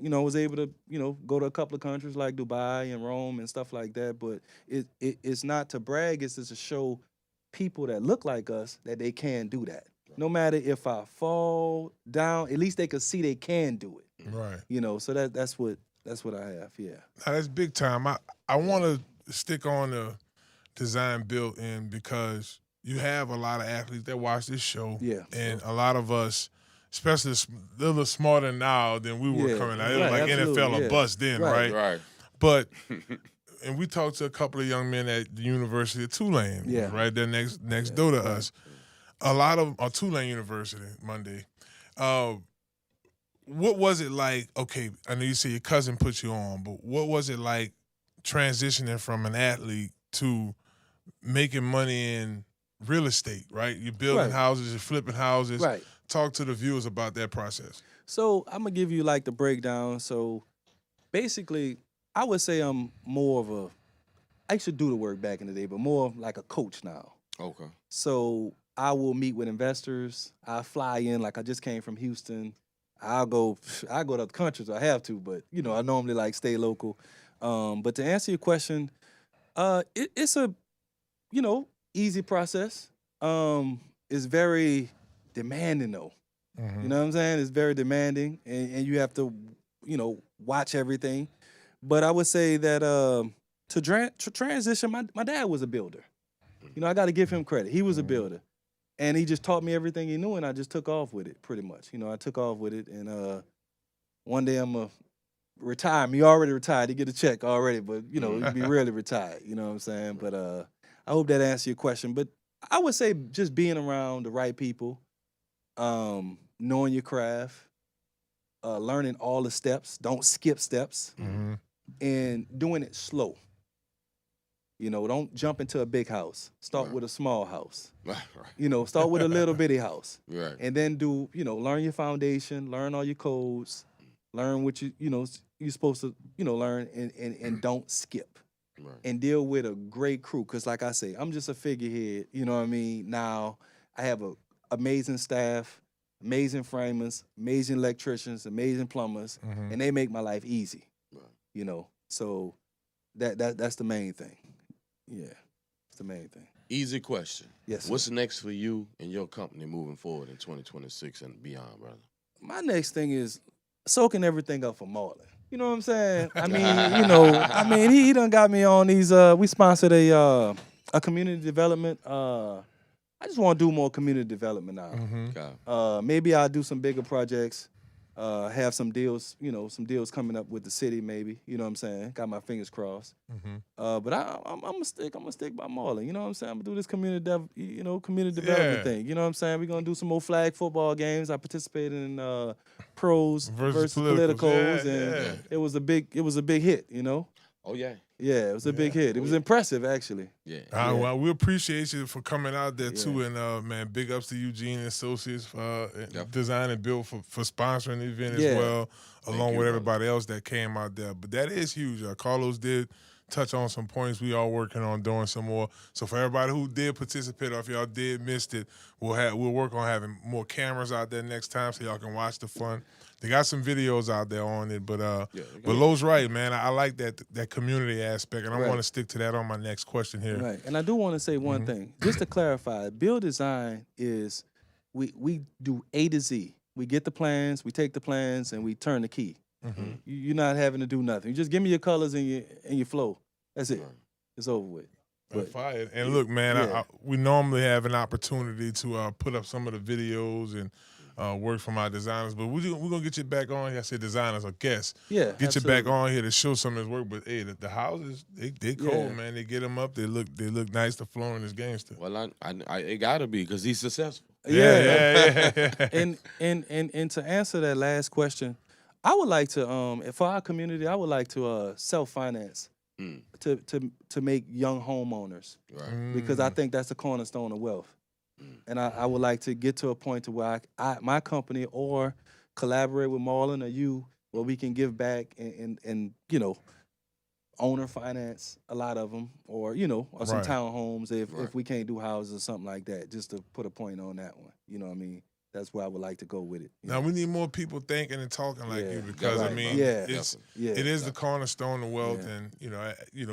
You know, I was able to, you know, go to a couple of countries like Dubai and Rome and stuff like that. But it's not to brag, it's just to show people that look like us that they can do that. No matter if I fall down, at least they can see they can do it. Right. You know, so that's what I have, yeah. Now, that's big time. I want to stick on the design built in because you have a lot of athletes that watch this show. Yeah. And a lot of us, especially they're a little smarter now than we were coming out. It was like NFL or bust then, right? Right. But and we talked to a couple of young men at the University of Tulane, right there next door to us. A lot of Tulane University Monday. What was it like? Okay, I know you say your cousin put you on, but what was it like transitioning from an athlete to making money in real estate? Right, you're building houses, you're flipping houses. Right. Talk to the viewers about that process. So I'm gonna give you like the breakdown. So basically, I would say I'm more of I used to do the work back in the day, but more of like a coach now. Okay. So I will meet with investors. I fly in, like I just came from Houston. I go to other countries. I have to, but you know I normally like stay local. But to answer your question, it's a easy process. It's very demanding though. You know what I'm saying? It's very demanding, and you have to, watch everything. But I would say that to transition, my dad was a builder. I got to give him credit. He was a builder, and he just taught me everything he knew, and I just took off with it pretty much. I took off with it, and one day I'm going to retire. He already retired. He get a check already, but, he'd be really retired. You know what I'm saying? But I hope that answers your question. But I would say just being around the right people, knowing your craft, learning all the steps, don't skip steps, and doing it slow. Don't jump into a big house. Start with a small house. Right. Start with a little bitty house. Right. And then learn your foundation, learn all your codes, learn what you're supposed to, learn and don't skip. Right. And deal with a great crew. Because like I say, I'm just a figurehead, you know what I mean? Now, I have a amazing staff, amazing framers, amazing electricians, amazing plumbers, and they make my life easy. Right. So that's the main thing. Yeah, it's the main thing. Easy question. Yes, sir. What's next for you and your company moving forward in 2026 and beyond, brother? My next thing is soaking everything up for Marlon. You know what I'm saying? I mean, he done got me on these. We sponsored a community development. I just want to do more community development now. Okay. Maybe I'll do some bigger projects. Have some deals, some deals coming up with the city, maybe. You know what I'm saying? Got my fingers crossed. But I'm gonna stick by Marlon. You know what I'm saying? I'm gonna do this community development thing. You know what I'm saying? We're gonna do some more flag football games. I participated in pros versus politicals, and it was a big hit. Oh yeah. Yeah, it was a big hit. It was impressive, actually. Yeah. Well, we appreciate you for coming out there too, and man, big ups to EUGENE and Associates for design and build for sponsoring the event as well, along with everybody else that came out there. But that is huge. Carlos did touch on some points. We are working on doing some more. So for everybody who did participate, or if y'all did missed it, we'll work on having more cameras out there next time so y'all can watch the fun. They got some videos out there on it, but Lo's right, man. I like that community aspect, and I want to stick to that on my next question here. Right, and I do want to say one thing, just to clarify. Build design is we do A to Z. We get the plans, we take the plans, and we turn the key. You're not having to do nothing. You just give me your colors and your flow. That's it. It's over with. But, Fire. And look, man, we normally have an opportunity to put up some of the videos and work from our designers, but we're gonna get you back on here. I said designers or guests. Yeah, get you back on here to show some of his work. But hey, the houses they cold, man. They get them up. They look nice. The flooring is gangster. Well, it gotta be because he's successful. Yeah. And to answer that last question, I would like to for our community, I would like to self-finance to make young homeowners, Right. because I think that's the cornerstone of wealth. And I would like to get to a point to where my company or collaborate with Marlon or you, where we can give back and owner finance a lot of them, or or some townhomes if we can't do houses or something like that, just to put a point on that one. You know what I mean? That's where I would like to go with it. Now we need more people thinking and talking like you, because Right. I mean, Yeah. it is the cornerstone of wealth, and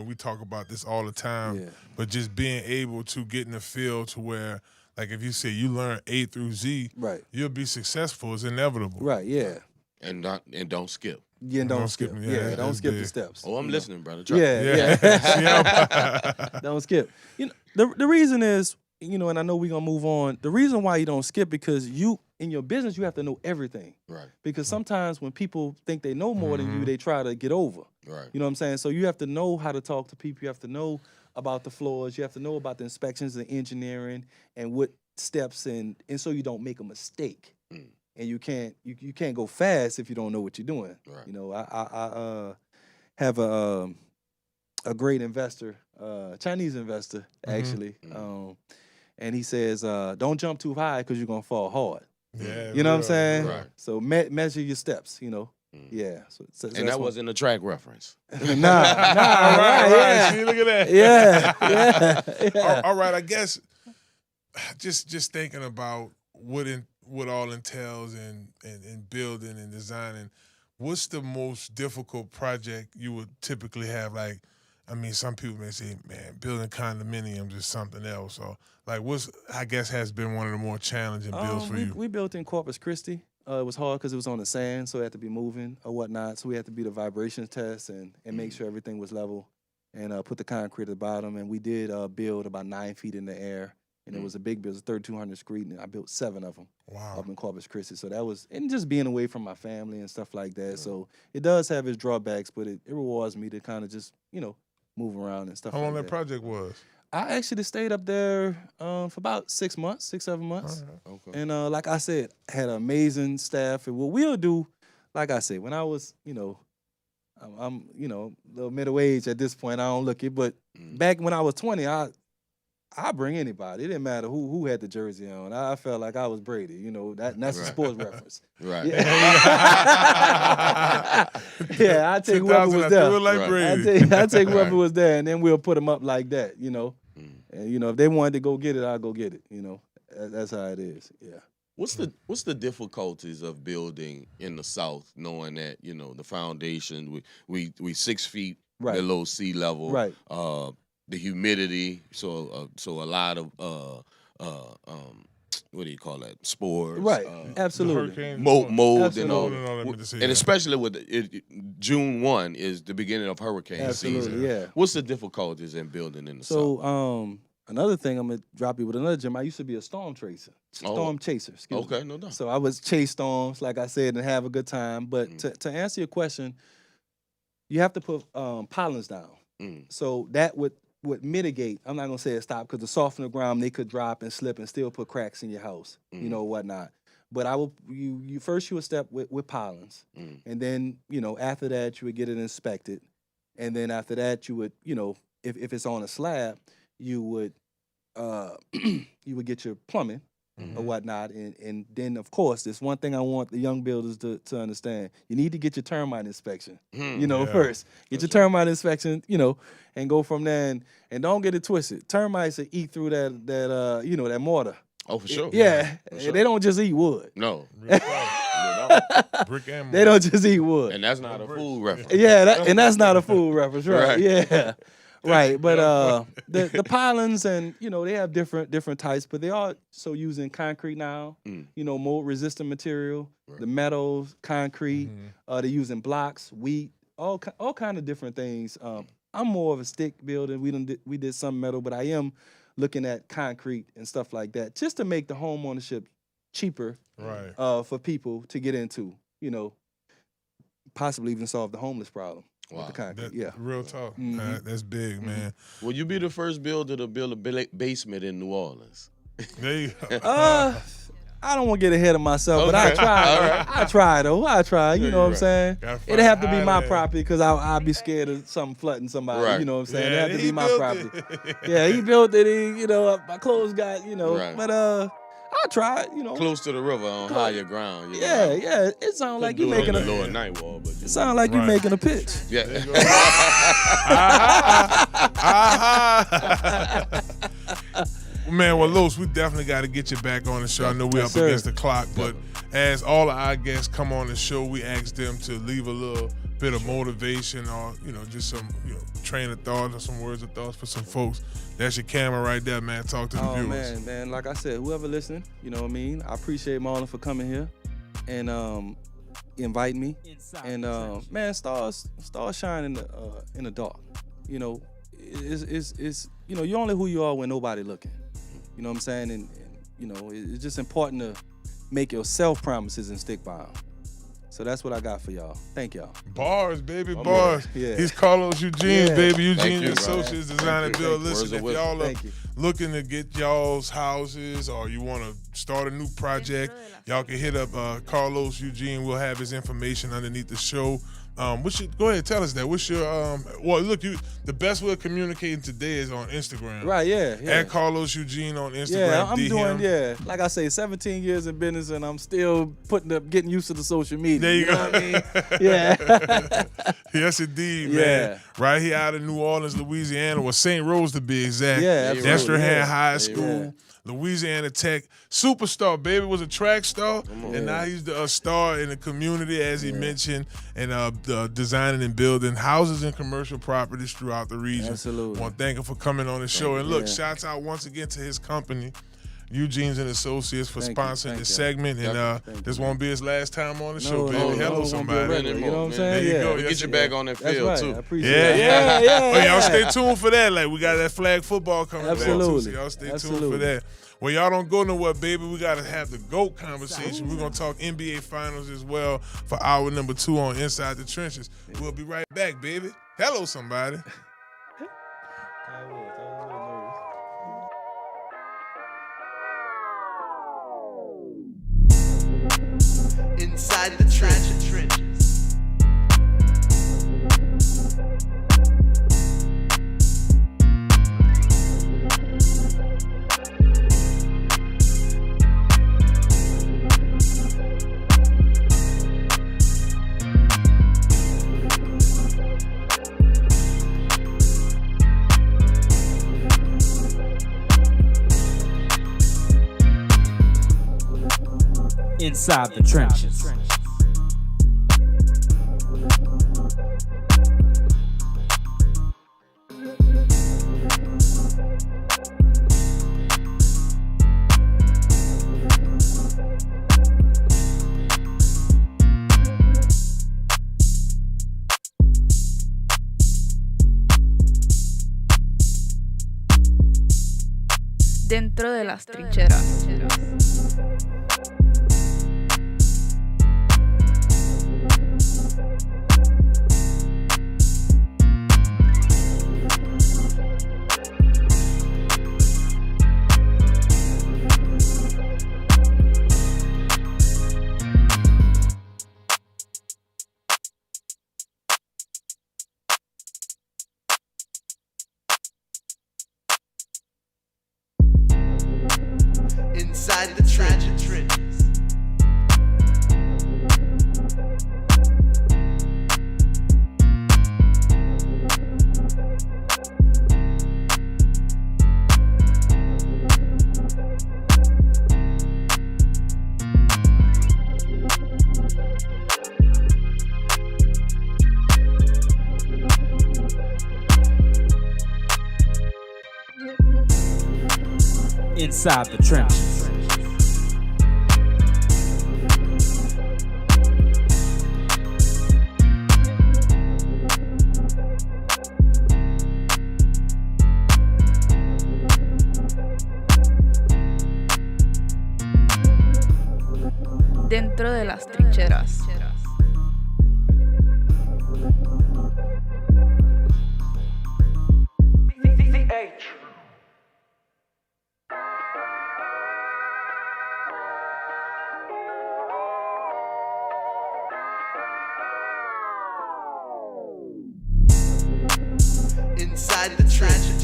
we talk about this all the time. Yeah. But just being able to get in the field to where, like, if you say you learn A through Z, Right. you'll be successful. It's inevitable. Right, yeah. And don't skip. Yeah, don't skip. skip, Yeah, don't that's skip the big. steps. Oh, I'm you know. listening, brother. Yeah. Don't skip. The reason is, and I know we're gonna move on. The reason why you don't skip, because you in your business you have to know everything. Right. Because sometimes when people think they know more than you, they try to get over. Right. You know what I'm saying? So you have to know how to talk to people. You have to know about the floors. You have to know about the inspections and engineering and what steps and so you don't make a mistake. And you can't go fast if you don't know what you're doing. Right. I have a great investor, Chinese investor actually, and he says, don't jump too high because you're gonna fall hard. Yeah, You know what I'm saying? Right. So measure your steps. Yeah. So And that wasn't a track reference. nah. Right. Yeah. See, look at that. Yeah. All right. I guess just thinking about what all entails in building and designing. What's the most difficult project you would typically have? Like, I mean, some people may say, man, building condominiums is something else. Or like, I guess has been one of the more challenging builds for you? We built in Corpus Christi. It was hard because it was on the sand, so it had to be moving or whatnot. So we had to do the vibrations test and make sure everything was level, and put the concrete at the bottom. And we did build about 9 feet in the air. And it was a big build, 3,200 square, and I built 7 of them up in Corpus Christi. So that was, and just being away from my family and stuff like that. So it does have its drawbacks, but it rewards me to kind of just, move around and stuff How long like that project was? I actually stayed up there for about 6 months, 6-7 months. Okay. And like I said, had an amazing staff. And what we'll do, like I said, when I was, I'm a little middle age at this point, I don't look it, but back when I was 20, I bring anybody. It didn't matter who had the jersey on. I felt like I was Brady. That's a sports reference. Right. Yeah, I take whoever was there. I take whoever was there, and then we'll put them up like that. And if they wanted to go get it, I'll go get it. That's how it is. Yeah. What's the difficulties of building in the South, knowing that the foundation we 6 feet below sea level, right? The humidity, so a lot of what do you call that? Spores, right? Absolutely. Mold Absolutely. and all, and especially with June 1 is the beginning of hurricane season. Yeah. What's the difficulties in building in the South? So another thing, I'm gonna drop you with another gem. I used to be a storm chaser. Excuse me. Okay, no doubt. So I was chase storms, like I said, and have a good time. But to answer your question, you have to put pollens down. So that would mitigate. I'm not gonna say it stop, because the soften the ground, they could drop and slip and still put cracks in your house, whatnot. But I will you first would step with pollens, and then after that you would get it inspected, and then after that you would if it's on a slab, you would get your plumbing or whatnot, and then of course there's one thing I want the young builders to understand: you need to get your termite inspection, first. Get your termite inspection, and go from there, and don't get it twisted. Termites will eat through that mortar. Oh, for sure. Yeah, for sure. They don't just eat wood. No. Brick and They don't just eat wood. And that's not a food reference. Yeah, and that's not a food reference, right? Yeah. Right, but the pylons and they have different types, but they are so using concrete now. Mold resistant material, the metals, concrete. They're using blocks, wheat, all kind of different things. I'm more of a stick builder. We did some metal, but I am looking at concrete and stuff like that, just to make the home ownership cheaper, right? For people to get into. Possibly even solve the homeless problem. Wow. With the concrete. Real talk. That's big, man. Will you be the first builder to build a basement in New Orleans? There you go. I don't want to get ahead of myself, but I Okay. try. All right. I try though. I try. You know what I'm saying? Gotta find It'd have to be a my highland. property because I'll be scared of something flooding somebody. Right. You know what I'm saying? Yeah, It have to he be my built property. it. Yeah, he built it. My clothes got. Right. But I try. Close to the river on higher ground. Yeah. It sounds like you do it making on the a. lower night wall, but It sounds like you Right. making a pitch. yeah. Man, well, Los, we definitely got to get you back on the show. I know we're Yes, up sir. against the clock, but as all of our guests come on the show, we ask them to leave a little bit of motivation or, just some, train of thought or some words of thoughts for some folks. That's your camera right there, man. Talk to the Oh viewers. man, like I said, whoever listening, you know what I mean. I appreciate Marlon for coming here and inviting me. And man, stars shine in the dark. It's you're only who you are when nobody looking. You know what I'm saying? And it's just important to make yourself promises and stick by them. So that's what I got for y'all. Thank y'all. Bars, baby, bars. Yeah. He's Carlos Eugene, Yeah. baby. Thank Eugene you, Associates bro. Design and Thank you. Build. Words Listen, of if y'all are Thank you. looking to get y'all's houses or you want to start a new project, y'all can hit up Carlos Eugene. We'll have his information underneath the show. Go ahead, tell us that. What's your well, look, the best way of communicating today is on Instagram. Right, yeah. At Carlos Eugene on Instagram. Yeah, I'm DM. doing, like I say, 17 years in business, and I'm still getting used to the social media. There you know go. what I mean? Yeah. Yes, indeed, Yeah. man. Right here out of New Orleans, Louisiana, or St. Rose to be exact. Yeah, absolutely. Destrehan Yeah. High Yeah. School, Louisiana Tech. Superstar, baby, was a track star, and now he's a star in the community, as he mentioned, and designing and building houses and commercial properties throughout the region. Absolutely. I want to thank him for coming on the show. And look, shouts out once again to his company, Eugene's and Associates, for Thank you. sponsoring Thank this you. segment. And Thank this you. won't be his last time on the show, No, baby. no, Hello, it won't be a somebody. regular, you know what I'm saying? There you Yeah. go. We'll Yes, get you sir. back on that That's field right. too. I appreciate Yeah, it. yeah. Well, y'all stay yeah. tuned for that. Like, we got that flag football coming back, too, so Absolutely. y'all stay tuned for Absolutely. that. Well, y'all don't go nowhere, baby. We got to have the GOAT conversation. We're going to talk NBA Finals as well for hour number 2 on Inside the Trenches. We'll be right back, baby. Hello, somebody. Inside the trenches. Inside the trenches. Dentro de las trincheras. Inside the trenches. Inside the trenches. Dentro de las trincheras. Inside the trenches.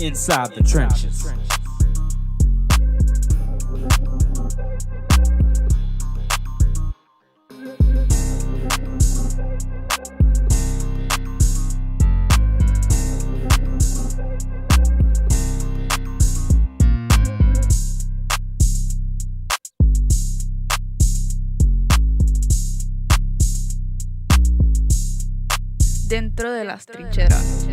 Inside the trenches. Dentro de las trincheras.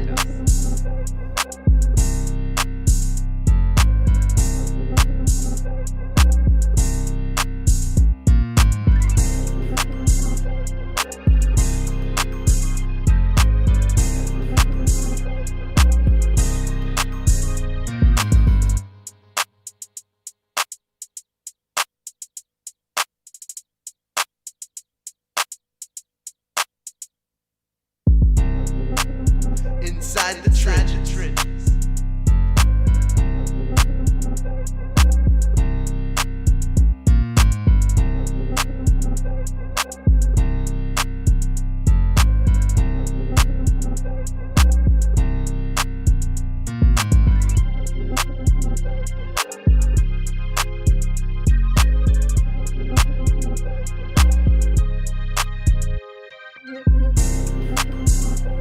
Inside the trenches.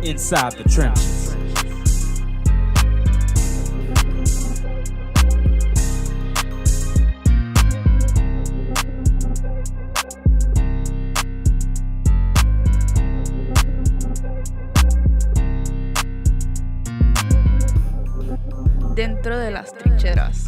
Inside the trenches. Dentro de las trincheras.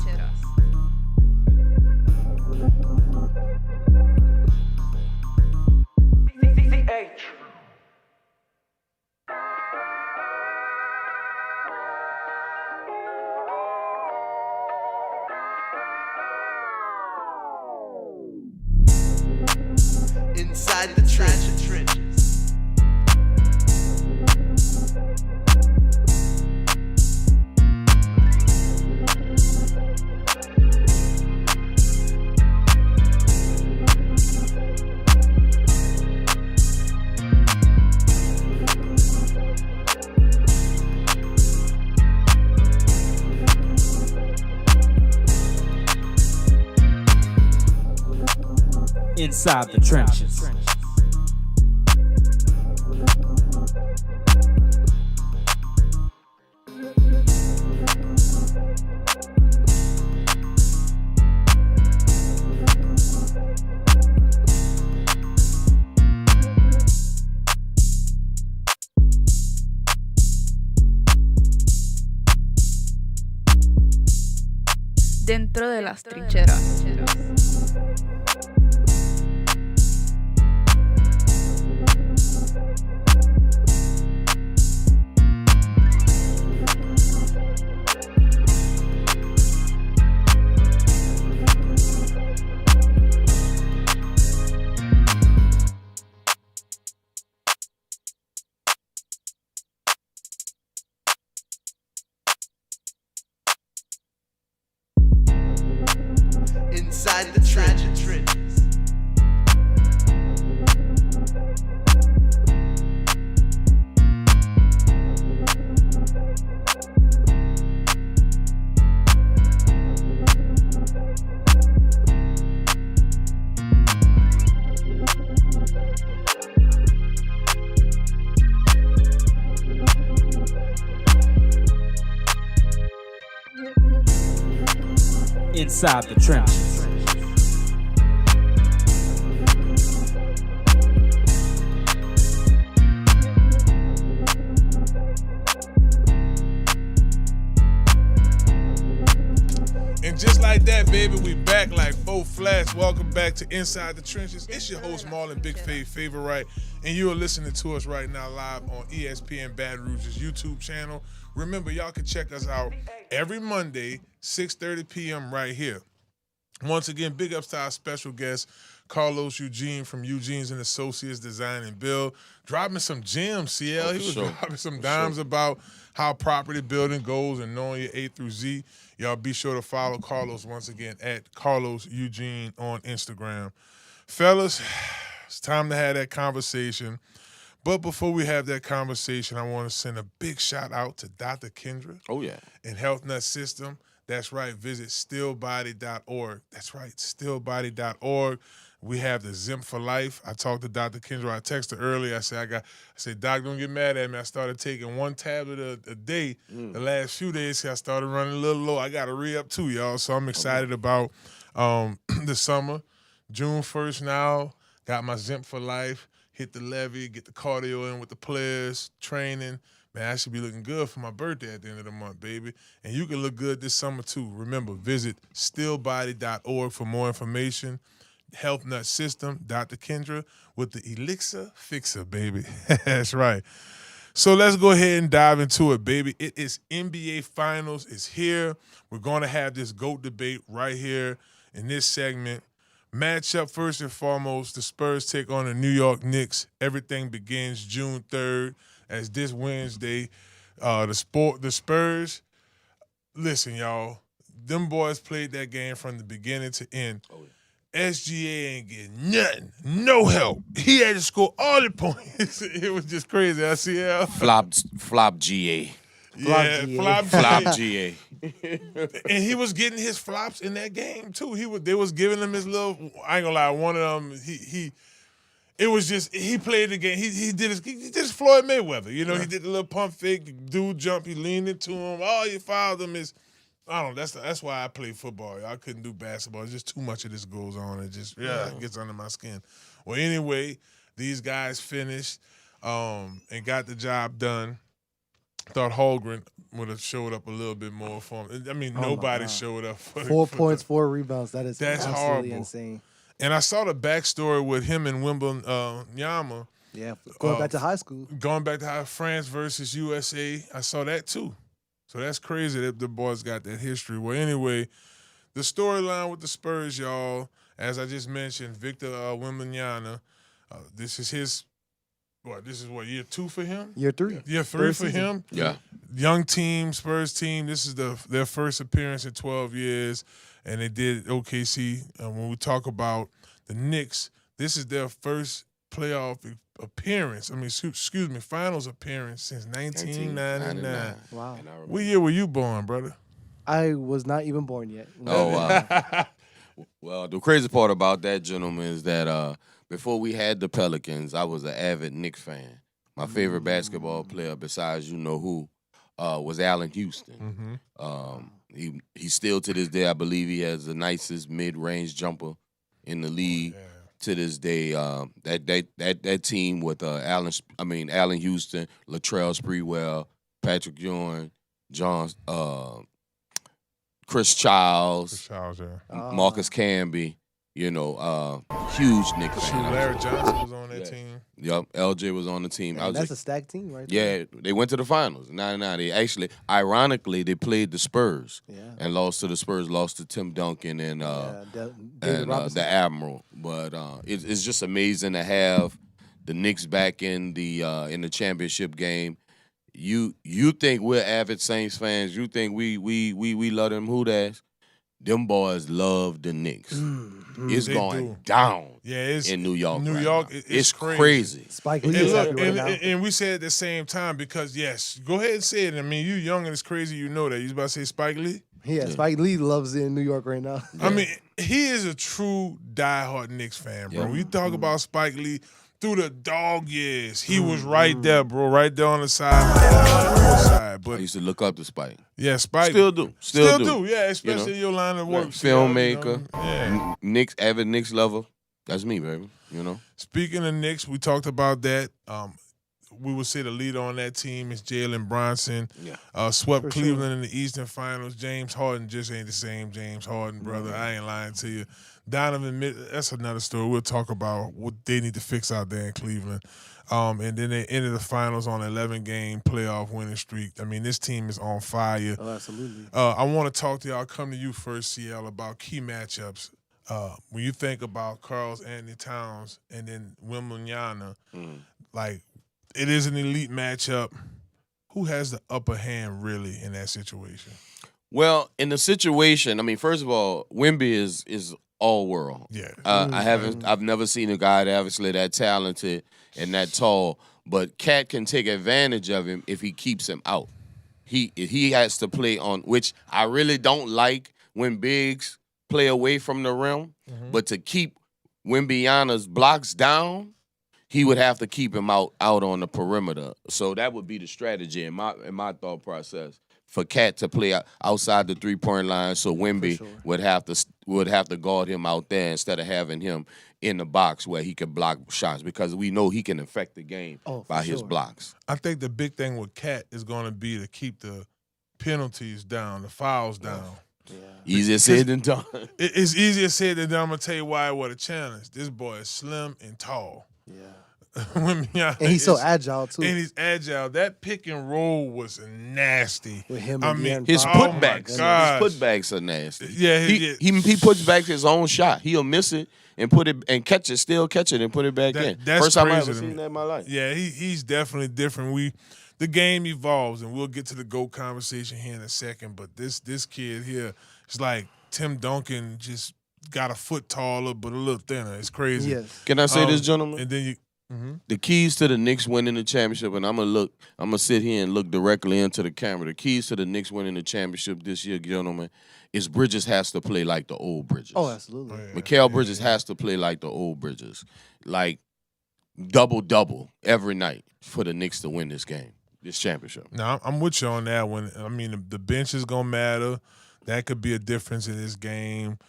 Inside the trenches. Inside the trenches. Dentro de las trincheras. Inside the trenches. Inside the trenches. And just like that, baby, we back like 4 flats. Welcome back to Inside the Trenches. It's your host, Marlon Big Favorite, and you are listening to us right now live on ESPN Baton Rouge's YouTube channel. Remember, y'all can check us out every Monday, 6:30 p.m. right here. Once again, big ups to our special guest, Carlos EUGENE from EUGENE's and Associates Design and Build. Dropping some gems, CL. He was dropping some dimes about how property building goes and knowing your A through Z. Y'all be sure to follow Carlos once again at Carlos EUGENE on Instagram. Fellas, it's time to have that conversation. But before we have that conversation, I want to send a big shout out to Dr. Kendra. Oh, yeah. And Health Nut System. That's right. Visit stillbody.org. That's right. Stillbody.org. We have the Zimp for Life. I talked to Dr. Kendra. I texted her earlier. I said, Doc, don't get mad at me. I started taking 1 tablet a day the last few days. I started running a little low. I got to re-up too, y'all. So I'm excited about the summer. June 1st now. Got my Zimp for Life. Hit the levee. Get the cardio in with the players. Training. Man, I should be looking good for my birthday at the end of the month, baby. And you can look good this summer too. Remember, visit stillbody.org for more information. Health Nut System, Dr. Kendra, with the Elixir Fixer, baby. That's right. So let's go ahead and dive into it, baby. It is NBA Finals. It's here. We're going to have this GOAT debate right here in this segment. Matchup first and foremost, the Spurs take on the New York Knicks. Everything begins June 3rd as this Wednesday. The Spurs, listen, y'all, them boys played that game from the beginning to end. Oh, yeah. SGA ain't getting nothing, no help. He had to score all the points. It was just crazy. I see how Flop GA. Yeah, Flop GA. And he was getting his flops in that game too. They was giving him his little. I ain't gonna lie. One of them, it was just he played the game. He did his Floyd Mayweather. You know, he did the little pump fake, dude jump. He leaned into him. All you fouled him is. I don't know. That's why I play football. I couldn't do basketball. It's just too much of this goes on. It just it gets under my skin. Well, anyway, these guys finished and got the job done. Thought Holmgren would have showed up a little bit more for him. I mean, nobody showed up. 4 points, 4 rebounds. That's absolutely horrible. insane. And I saw the backstory with him and Wembanyama. Yeah, going back to high school. Going back to France versus USA. I saw that too. So that's crazy that the boys got that history. Well, anyway, the storyline with the Spurs, y'all, as I just mentioned, Victor Wembanyama, this is his, year 2 for him? Year 3. Year 3 for him? Yeah. Young team, Spurs team, this is their first appearance in 12 years, and they did OKC. When we talk about the Knicks, this is their first playoff appearance. I mean, excuse me, finals appearance since 1999. Wow. What year were you born, brother? I was not even born yet. Oh, wow. Well, the crazy part about that, gentleman, is that before we had the Pelicans, I was an avid Knicks fan. My favorite basketball player, besides you know who, was Allen Houston. He still, to this day, I believe he has the nicest mid-range jumper in the league. Yeah. To this day, that team with Allen Houston, Latrell Sprewell, Patrick Ewing, Chris Childs, Marcus Camby, huge Knicks fan. Larry Johnson was on that team. Yep, LJ was on the team. That's a stacked team right there. Yeah, they went to the finals. 99. They actually, ironically, they played the Spurs and lost to the Spurs, lost to Tim Duncan and the Admiral. But it's just amazing to have the Knicks back in the championship game. You think we're avid Saints fans? You think we love them Hooters? Them boys love the Knicks. It's They going do. down. Yeah, it's in New York. New right York, now. it's crazy. Spike And, Lee is look, happy right now. and we said at the same time because, yes, go ahead and say it. I mean, you young and it's crazy, you know that. You was about to say Spike Lee? Yeah, Spike Lee loves it in New York right now. I mean, he is a true diehard Knicks fan, bro. Yeah. When you talk about Spike Lee, through the dog years, he was right there, bro, right there on the side. But I used to look up to Spike. yeah, Spike Still do. Still do. Yeah, especially your line of work. Like CL, filmmaker, Yeah. Knicks, avid Knicks lover. That's me, baby. Speaking of Knicks, we talked about that. We would say the leader on that team is Jalen Bronson. Yeah. Swept For Cleveland sure. in the Eastern Finals. James Harden just ain't the same James Harden, brother. I ain't lying to you. Donovan, that's another story. We'll talk about what they need to fix out there in Cleveland. And then they ended the finals on an 11-game playoff winning streak. I mean, this team is on fire. Oh, absolutely. I want to talk to y'all. Come to you first, CL, about key matchups. When you think about Carl Anthony Towns and then Wembanyama, like, it is an elite matchup. Who has the upper hand really in that situation? Well, in the situation, I mean, first of all, Wemby is all world. Yeah. I've never seen a guy that obviously that talented and that tall, but Cat can take advantage of him if he keeps him out. He has to play on, which I really don't like when bigs play away from the rim, but to keep Wembanyama's blocks down, he would have to keep him out on the perimeter. So that would be the strategy in my thought process for Cat to play outside the 3-point line. So Wemby would have to guard him out there instead of having him in the box where he could block shots, because we know he can affect the game by his blocks. I think the big thing with Cat is going to be to keep the penalties down, the fouls down. Yeah. Easier said than done. It's easier said than done. I'm going to tell you why what a challenge. This boy is slim and tall. Yeah. And he's so agile, too. And he's agile. That pick and roll was nasty. With him I and mean, His oh putbacks, my gosh. his putbacks are nasty. Yeah, he puts back his own shot. He'll miss it and put it and catch it, still catch it and put it back in. That's First time I crazy ever to me. seen that in my life. Yeah, he's definitely different. The game evolves, and we'll get to the GOAT conversation here in a second. But this kid here, it's like Tim Duncan just got a foot taller but a little thinner. It's crazy. Yes. Can I say this, gentlemen? And then you. The keys to the Knicks winning the championship, and I'm gonna sit here and look directly into the camera. The keys to the Knicks winning the championship this year, gentlemen, is Bridges has to play like the old Bridges. Oh, absolutely. Mikal Bridges has to play like the old Bridges, like double every night for the Knicks to win this championship. No, I'm with you on that one. I mean, the bench is gonna matter. That could be a difference in this game.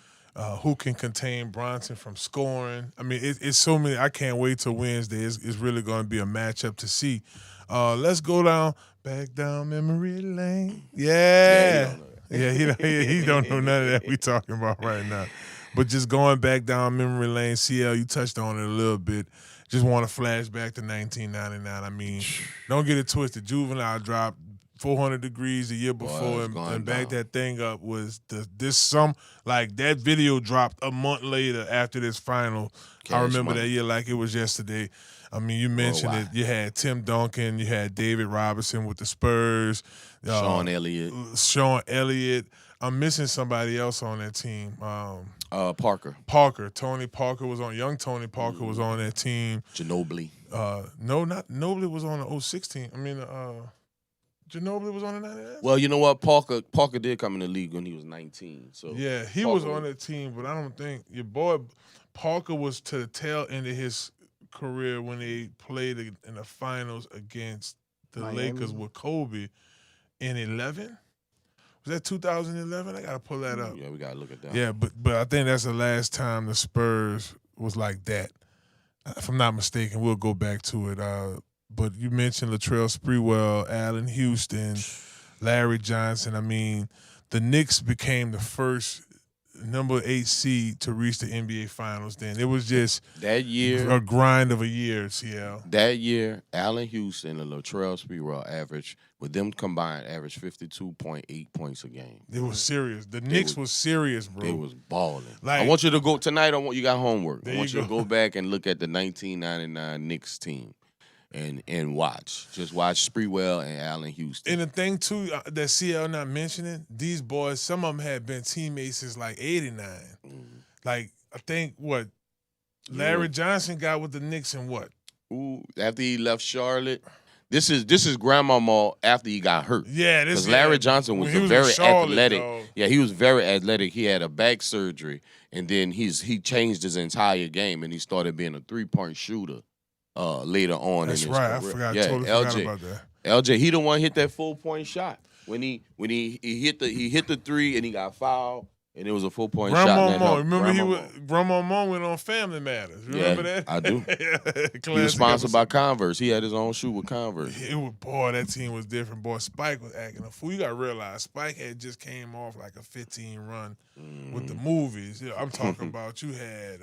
Who can contain Bronson from scoring? I mean, it's so many. I can't wait till Wednesday. It's really going to be a matchup to see. Let's go back down memory lane. Yeah, he don't know none of that we talking about right now. But just going back down memory lane, CL, you touched on it a little bit. Just want to flash back to 1999. I mean, don't get it twisted. Juvenile dropped 400 degrees the year before and back that thing up was that video dropped a month later after this final. I remember that year like it was yesterday. I mean, you mentioned it. You had Tim Duncan, you had David Robinson with the Spurs, Sean Elliott. I'm missing somebody else on that team. Parker. Tony Parker was on. Young Tony Parker was on that team. Ginobili. No, not Ginobili was on the 06 team. I mean, Ginobili was on the 99? Well, you know what? Parker did come in the league when he was 19. So yeah, he was on that team, but I don't think your boy Parker was to the tail end of his career when they played in the finals against the Miami. Lakers with Kobe in 11. Was that 2011? I gotta pull that up. Yeah, we gotta look at that. Yeah, but I think that's the last time the Spurs was like that. If I'm not mistaken, we'll go back to it. But you mentioned Latrell Sprewell, Allen Houston, Larry Johnson. I mean, the Knicks became the first number 8 seed to reach the NBA Finals then. It was just that year a grind of a year, CL. That year, Allen Houston and Latrell Sprewell with them combined, averaged 52.8 points a game. It was serious. The Knicks was serious, bro. It was balling. Like, I want you to go tonight. You got homework. There I want you you to go back and look at the 1999 Knicks team. And watch. Just watch Sprewell and Allen Houston. And the thing, too, that CL not mentioning, these boys, some of them had been teammates since, like, 89. Like, I think, Larry Johnson got with the Knicks in what? Ooh, after he left Charlotte. This is Grandmama after he got hurt. Yeah, because Larry Johnson was very athletic. Dog. Yeah, he was very athletic. He had a back surgery, and then he changed his entire game, and he started being a 3-point shooter. later on That's in his right. I career. forgot. Yeah, Totally LJ. forgot about that. LJ, he the one hit that 4-point shot when he hit the three and he got fouled and it was a 4-point shot. Grandma And that Mo. helped. Remember Grandma Mo went on Family Matters. Remember Yeah, that? I do. Classic He was sponsored episode. by Converse. He had his own shoe with Converse. It was, boy, that team was different. Boy, Spike was acting a fool. You got to realize Spike had just came off like a 15 run with the movies. You know, I'm talking about you had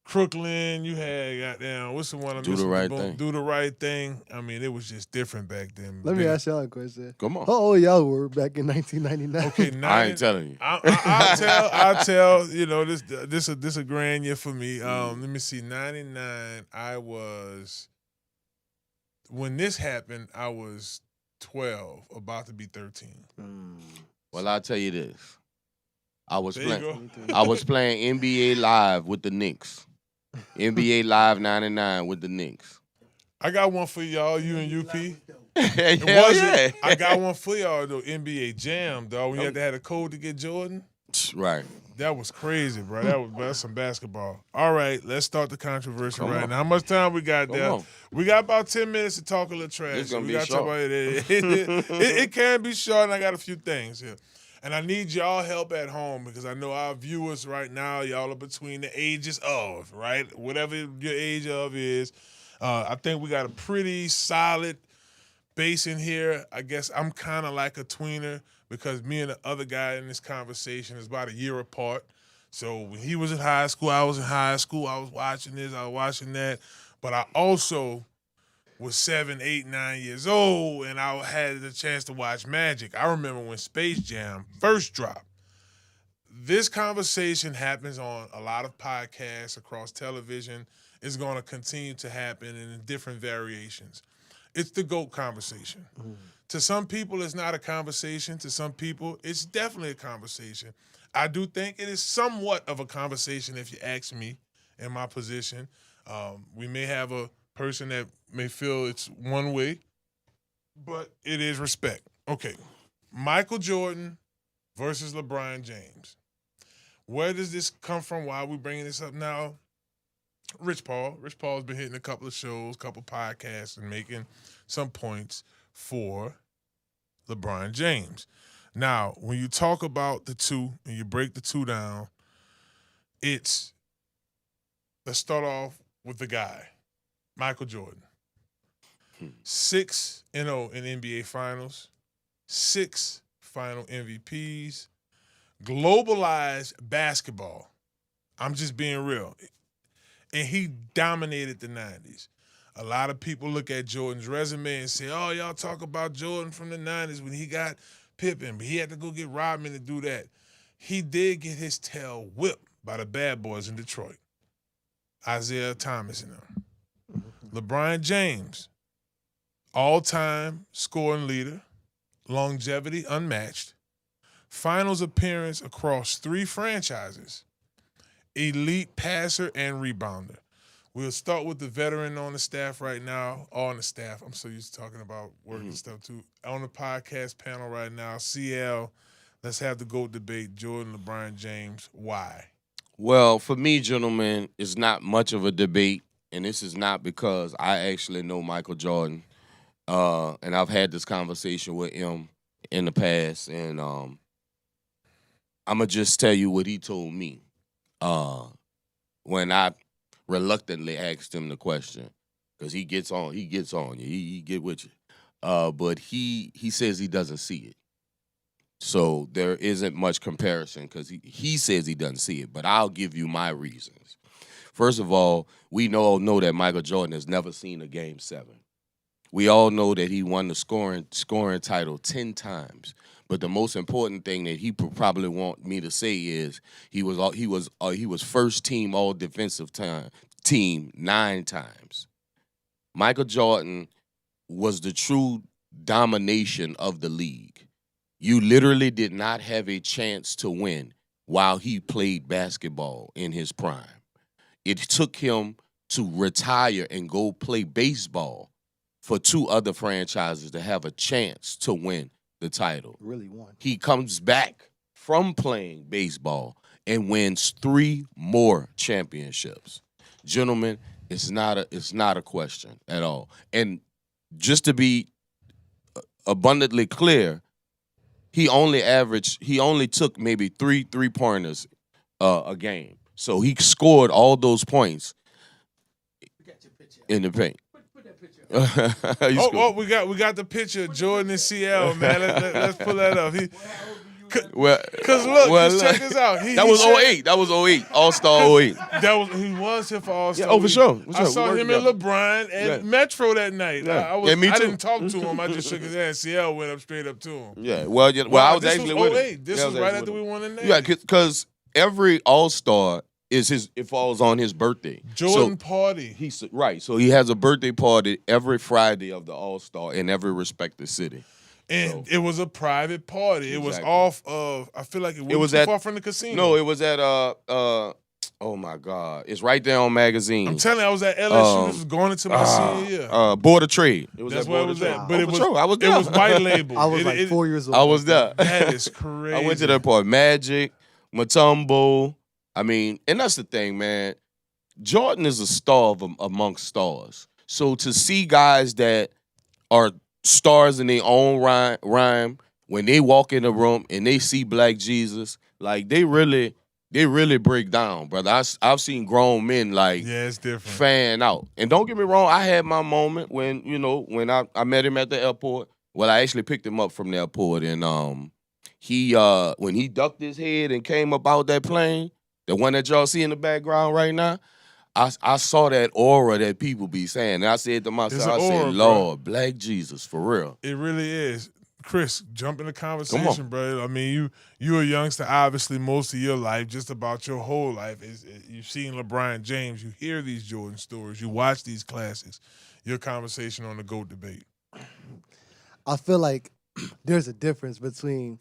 Crooklyn, you had goddamn, what's the one? Do the Right Thing. Do the Right Thing. I mean, it was just different back then. Let me ask y'all a question. Come on. How old y'all were back in 1999? Okay, I ain't telling you. I'll tell. You know, this a grand year for me. Let me see. 99. I was when this happened. I was 12, about to be 13. Well, I'll tell you this. I was There you playing. go. I was playing NBA Live with the Knicks. NBA Live 99 with the Knicks. I got one for y'all. You and UP. Hell yeah. I got one for y'all though. NBA Jam, dog. When you had to have a code to get Jordan. Right. That was crazy, bro. That's some basketball. All right, let's start the controversy Come right on. now. How much time we got Come there? on. We got about 10 minutes to talk a little trash. It's gonna we be gotta talk short. about it. It can be short, and I got a few things here. And I need y'all help at home because I know our viewers right now, y'all are between the ages of, right? Whatever your age of is. I think we got a pretty solid base in here. I guess I'm kind of like a tweener because me and the other guy in this conversation is about a year apart. So when he was in high school, I was in high school. I was watching this, I was watching that. But I also was 7, 8, 9 years old, and I had the chance to watch Magic. I remember when Space Jam first dropped. This conversation happens on a lot of podcasts across television. It's going to continue to happen in different variations. It's the GOAT conversation. To some people, it's not a conversation. To some people, it's definitely a conversation. I do think it is somewhat of a conversation if you ask me in my position. We may have a person that may feel it's one way, but it is respect. Okay, Michael Jordan versus LeBron James. Where does this come from? Why are we bringing this up now? Rich Paul's been hitting a couple of shows, couple podcasts, and making some points for LeBron James. Now, when you talk about the two and you break the two down, let's start off with the guy, Michael Jordan. 6-0 in NBA Finals, 6 final MVPs, globalized basketball. I'm just being real. And he dominated the 90s. A lot of people look at Jordan's resume and say, oh, y'all talk about Jordan from the 90s when he got Pippen, but he had to go get Rodman to do that. He did get his tail whipped by the bad boys in Detroit. Isaiah Thomas and them. LeBron James, all-time scoring leader, longevity unmatched, finals appearance across 3 franchises, elite passer and rebounder. We'll start with the veteran on the staff right now, on the staff. I'm so used to talking about working stuff too. On the podcast panel right now, CL, let's have the GOAT debate, Jordan, LeBron James. Why? Well, for me, gentlemen, it's not much of a debate, and this is not because I actually know Michael Jordan, and I've had this conversation with him in the past, and I'm going to just tell you what he told me when I reluctantly asked him the question, because he gets on you, he get with you, but he says he doesn't see it. So there isn't much comparison because he says he doesn't see it, but I'll give you my reasons. First of all, we all know that Michael Jordan has never seen a Game 7. We all know that he won the scoring title 10 times. But the most important thing that he probably want me to say is he was first team all defensive team 9 times. Michael Jordan was the true domination of the league. You literally did not have a chance to win while he played basketball in his prime. It took him to retire and go play baseball for 2 other franchises to have a chance to win the title. Really won. He comes back from playing baseball and wins 3 more championships. Gentlemen, It's not a question at all. And just to be abundantly clear, he only took maybe 3 3-pointers a game. So he scored all those points in the paint. We got the picture of Jordan and CL, man. Let's pull that up. Because look, check this out. That was 08. That was 08. All-Star 08. He was here for All-Star. Yeah, for sure. I saw him and LeBron at Metro that night. Yeah. I me too. didn't talk to him. I just shook his hand. CL went up straight up to him. Yeah. Well, I was this actually was with 08. him. This was right after we won the name. Yeah, because every All-Star it falls on his birthday. Jordan party. Right. So he has a birthday party every Friday of the All-Star in every respective city. And it was a private party. It was off of, I feel like it was too far from the casino. No, it was at oh my God. It's right there on Magazine. I'm telling you, I was at LSU. This was going into my senior year. Board of Trade. That's where it was at. But it was white label. I was like 4 years old. I was there. That is crazy. I went to that party. Magic, Mutombo. I mean, and that's the thing, man. Jordan is a star amongst stars. So to see guys that are stars in their own rhyme, when they walk in the room and they see Black Jesus, like they really break down, brother. I've seen grown men it's different. fan out. And don't get me wrong, I had my moment when I met him at the airport. Well, I actually picked him up from the airport, and he when he ducked his head and came up out that plane, the one that y'all see in the background right now, I saw that aura that people be saying. And I said to myself, Lord, bro. Black Jesus, for real. It really is. Chris, jump in the conversation, bro. I mean, you a youngster, obviously, most of your life, just about your whole life. You've seen LeBron James. You hear these Jordan stories. You watch these classics. Your conversation on the GOAT debate. I feel like there's a difference between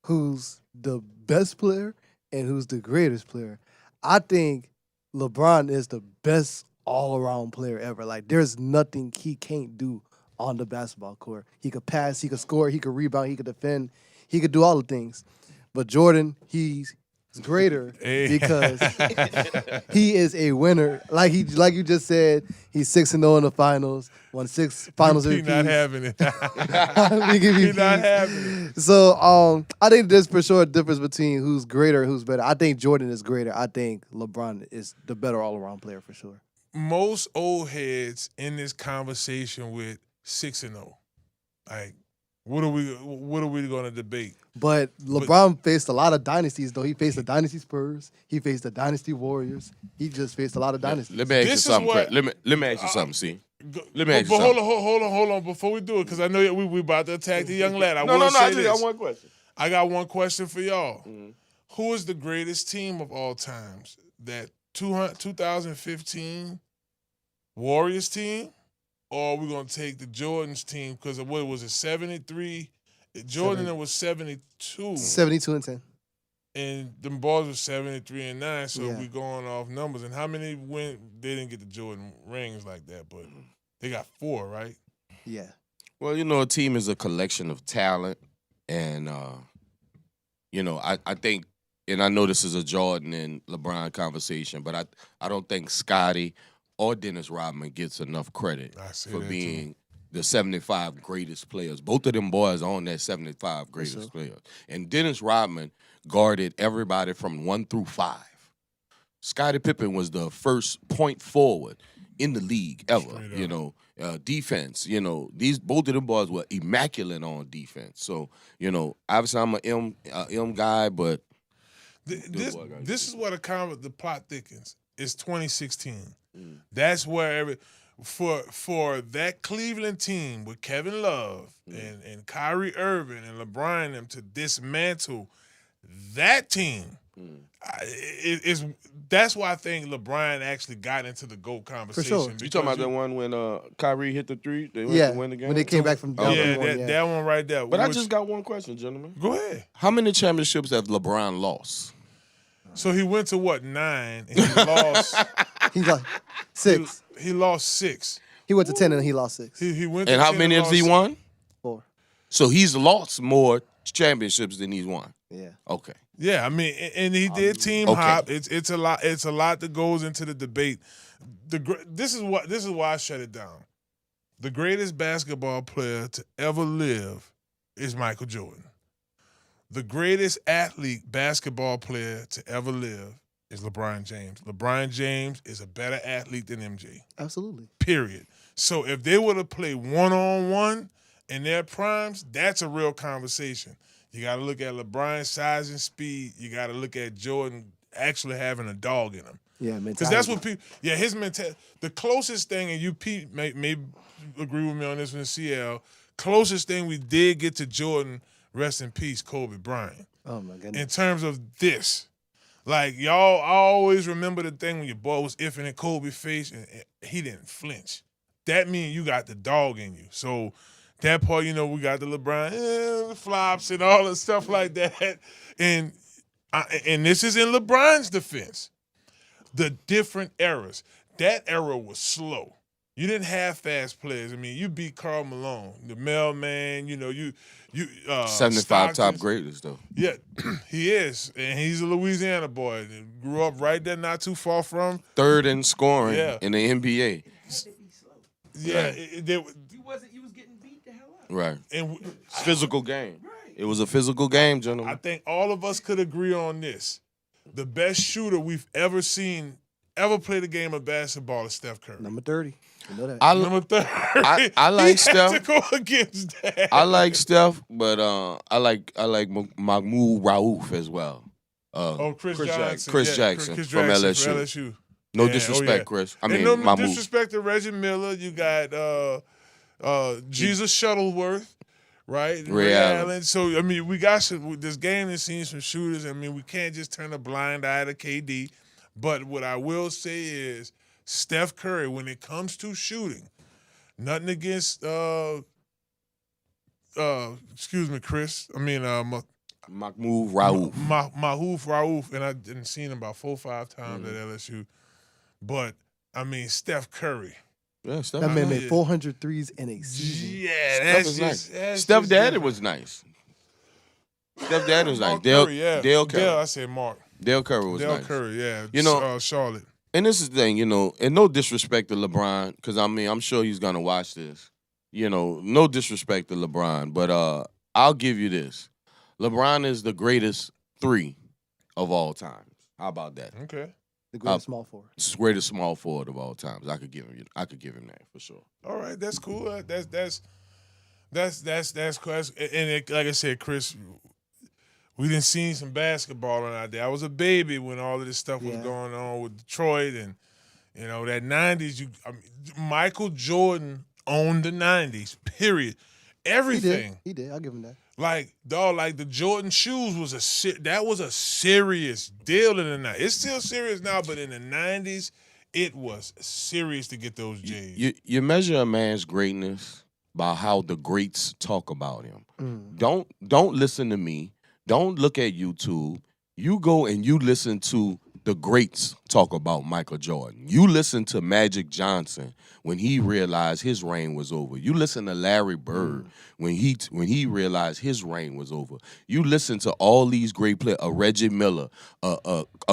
who's the best player and who's the greatest player. I think LeBron is the best all-around player ever. Like, there's nothing he can't do on the basketball court. He could pass, he could score, he could rebound, he could defend, he could do all the things. But Jordan, he's greater because he is a winner. Like you just said, he's 6-0 in the finals, won 6 finals He's not having it. He's not having it. So I think there's for sure a difference between who's greater and who's better. I think Jordan is greater. I think LeBron is the better all-around player for sure. Most old heads in this conversation with 6-0. Like, what are we going to debate? But LeBron faced a lot of dynasties, though. He faced the Dynasty Spurs. He faced the Dynasty Warriors. He just faced a lot of dynasties. Let me ask you something, Craig. Let me ask you something, see? Let me ask you something. But hold on. Before we do it, because I know we about to attack the young lad. I just got one question. I got one question for y'all. Mm-hmm. Who is the greatest team of all times? That 2015 Warriors team? Or are we going to take the Jordans team? Because what was it, 73? Jordan was 72. 72 and 10. And them boys were 73 and 9, so we going off numbers. And how many win? They didn't get the Jordan rings like that, but they got 4, right? Yeah. Well, a team is a collection of talent. And, I think, and I know this is a Jordan and LeBron conversation, but I don't think Scottie or Dennis Rodman gets enough credit for being the 75 greatest players. Both of them boys on that 75 greatest players. And Dennis Rodman guarded everybody from 1 through 5. Scottie Pippen was the first point forward in the league ever. Defense. Both of them boys were immaculate on defense. So, obviously I'm an M guy, but this is where the plot thickens. It's 2016. That's where for that Cleveland team with Kevin Love and Kyrie Irving and LeBron and them to dismantle that team, that's why I think LeBron actually got into the GOAT conversation. For sure. You talking about the one when Kyrie hit the 3? They went to win the game? When they came back from down that one right there. But I just got one question, gentlemen. Go ahead. How many championships have LeBron lost? So he went to 9, and he lost. He lost 6. He lost 6. He went to 10 and he lost 6. He went. To and how 10 many has he won? 4. So he's lost more championships than he's won. Yeah. Okay. Yeah, I mean, and he did team okay. hop. It's a lot. It's a lot that goes into the debate. This is why I shut it down. The greatest basketball player to ever live is Michael Jordan. The greatest basketball player to ever live is LeBron James. LeBron James is a better athlete than MJ. Absolutely. Period. So if they were to play one-on-one in their primes, that's a real conversation. You got to look at LeBron's size and speed. You got to look at Jordan actually having a dog in him. Yeah, mentality. Because that's what people. Yeah, his mentality. The closest thing, and you may agree with me on this one in CL. Closest thing we did get to Jordan. Rest in peace, Kobe Bryant. Oh my goodness. In terms of this, like y'all, I always remember the thing when your boy was iffing at Kobe's face and he didn't flinch. That means you got the dog in you. So that part, we got the LeBron the flops and all the stuff like that. And this is in LeBron's defense. The different eras. That era was slow. You didn't have fast players. I mean, you beat Karl Malone, the mailman. You 75 Stockton. top greatest though. Yeah, he is, and he's a Louisiana boy. Grew up right there, not too far from. Third in scoring in the NBA. Yeah, You was getting beat the hell up. Right. And It's a physical game. It was a physical game, gentlemen. I think all of us could agree on this. The best shooter we've ever seen, ever played a game of basketball is Steph Curry. Number 30. You know that. Number 30. I like he Steph. had to go against that. I like Steph, but I like Mahmoud Raouf as well. Chris Jackson. Chris Jackson from LSU. No disrespect, Chris. I mean, no Mahmoud. disrespect to Reggie Miller. You got Jesus Shuttleworth, right? Ray Allen. So, I mean, we got this game has seen some shooters. I mean, we can't just turn a blind eye to KD. But what I will say is Steph Curry, when it comes to shooting, nothing against excuse me, Chris. I mean Mahmoud Raouf. Mahmoud Raouf, and I didn't see him about 4 or 5 times at LSU. But I mean Steph Curry. Yeah, Steph. That man made 400 threes in a season. Yeah, Steph that's was just nice. Steph Daddy was nice. Steph Daddy was nice. Dale Curry. I said Mark. Dale Curry was Dale nice. Curry, yeah. Charlotte. And this is the thing, and no disrespect to LeBron, because I mean, I'm sure he's gonna watch this. No disrespect to LeBron, but I'll give you this: LeBron is the greatest 3 of all time. How about that? Okay. The greatest small forward. Greatest small forward of all times. I could give him that for sure. All right, that's cool. That's cool. And like I said, Chris, we done seen some basketball out there. I was a baby when all of this stuff was going on with Detroit and that 90s. Michael Jordan owned the 90s. Period. Everything. He did. I'll give him that. Like the Jordan shoes was a serious deal in the 90s. It's still serious now, but in the 90s, it was serious to get those J's. You measure a man's greatness by how the greats talk about him. Don't listen to me. Don't look at YouTube. You go and you listen to the greats talk about Michael Jordan. You listen to Magic Johnson when he realized his reign was over. You listen to Larry Bird when he realized his reign was over. You listen to all these great players, Reggie Miller,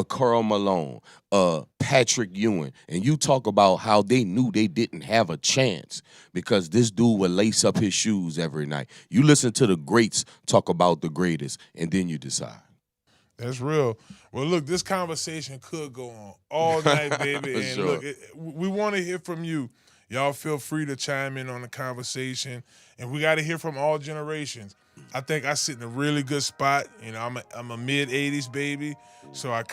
Karl Malone, Patrick Ewing, and you talk about how they knew they didn't have a chance because this dude would lace up his shoes every night. You listen to the greats talk about the greatest, and then you decide. That's real. Well, look, this conversation could go on all night, baby. And sure. Look, we want to hear from you. Y'all feel free to chime in on the conversation. And we got to hear from all generations. I think I sit in a really good spot. I'm a mid-'80s baby. So I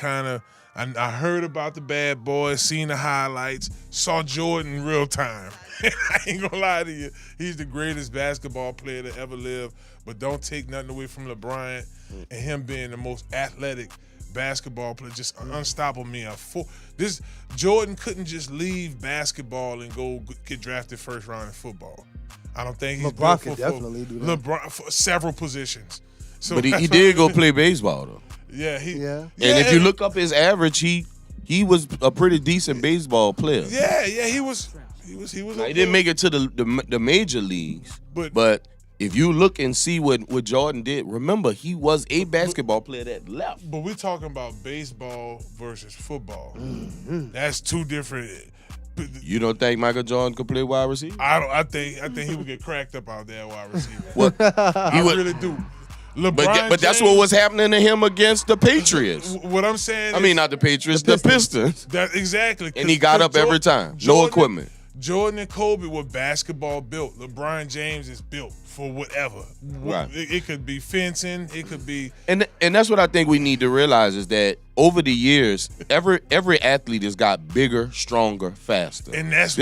heard about the bad boys, seen the highlights, saw Jordan in real time. I ain't going to lie to you. He's the greatest basketball player to ever live. But don't take nothing away from LeBron and him being the most athletic basketball player, just unstoppable man. This Jordan couldn't just leave basketball and go get drafted first round in football. I don't think he's LeBron could definitely do that. LeBron for several positions. So but he did go play baseball though. Yeah, And if you look up his average, he was a pretty decent baseball player. Yeah, he was. He didn't make it to the major leagues, but if you look and see what Jordan did, remember he was a basketball player that left. But we're talking about baseball versus football. That's two different. You don't think Michael Jordan could play wide receiver? I think he would get cracked up out there wide receiver. Well, I really do. LeBron but that's what was happening to him against the Patriots. What I'm saying I mean, not the Patriots, the Pistons. That exactly. And he got up every time. No equipment. Jordan and Kobe were basketball built. LeBron James is built for whatever. Right. It could be fencing. It could be. And that's what I think we need to realize is that over the years, every athlete has got bigger, stronger, faster. And that's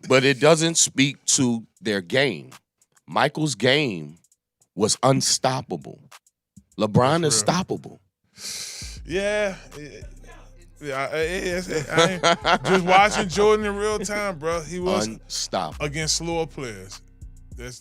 but it doesn't speak to their game. Michael's game was unstoppable. LeBron is stoppable. Yeah. Just watching Jordan in real time, bro. He was unstoppable against slower players. That's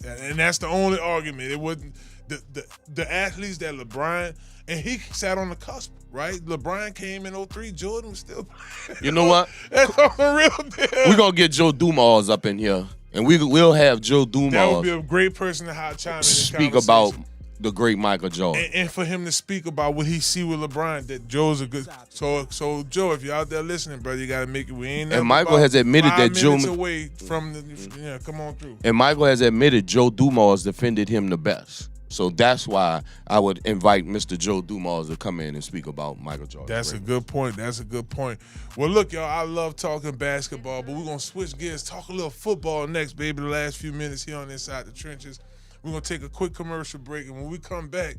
the only argument. It wasn't the athletes that LeBron, and he sat on the cusp, right? LeBron came in 2003. Jordan was still playing. You know what? That's on the real deal. We're going to get Joe Dumas up in here, and we'll have Joe Dumas. That would be a great person to chime in this speak about the great Michael Jordan. And for him to speak about what he see with LeBron, that Joe's a good. So Joe, if you're out there listening, brother, you got to make it. We ain't. And Michael has admitted that Joe. Away from the, come on through. And Michael has admitted Joe Dumas defended him the best. So that's why I would invite Mr. Joe Dumas to come in and speak about Michael Jordan. That's a good point. Well, look, y'all, I love talking basketball, but we're going to switch gears, talk a little football next, baby, the last few minutes here on Inside the Trenches. We're going to take a quick commercial break, and when we come back,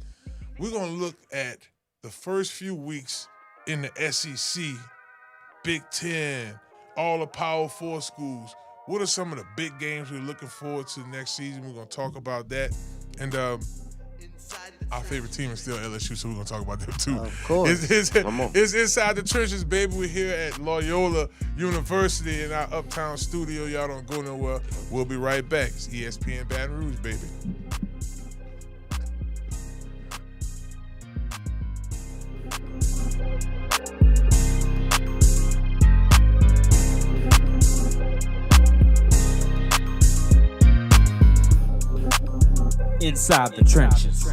we're going to look at the first few weeks in the SEC, Big Ten, all the Power 4 schools. What are some of the big games we're looking forward to next season? We're going to talk about that. And our favorite team is still LSU, so we're going to talk about them too. Of course. It's Inside the Trenches, baby. We're here at Loyola University in our uptown studio. Y'all don't go nowhere. We'll be right back. It's ESPN Baton Rouge, baby. Inside the Trenches.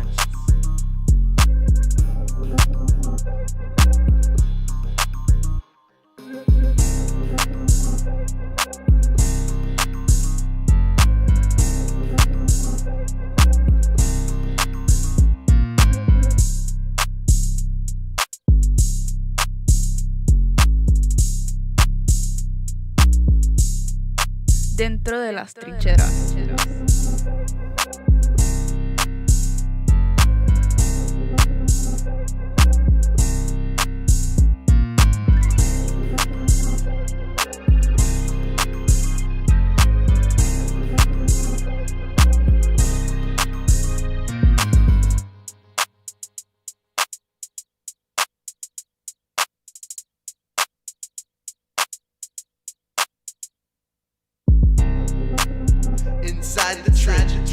Dentro de las trincheras. Inside the trenches.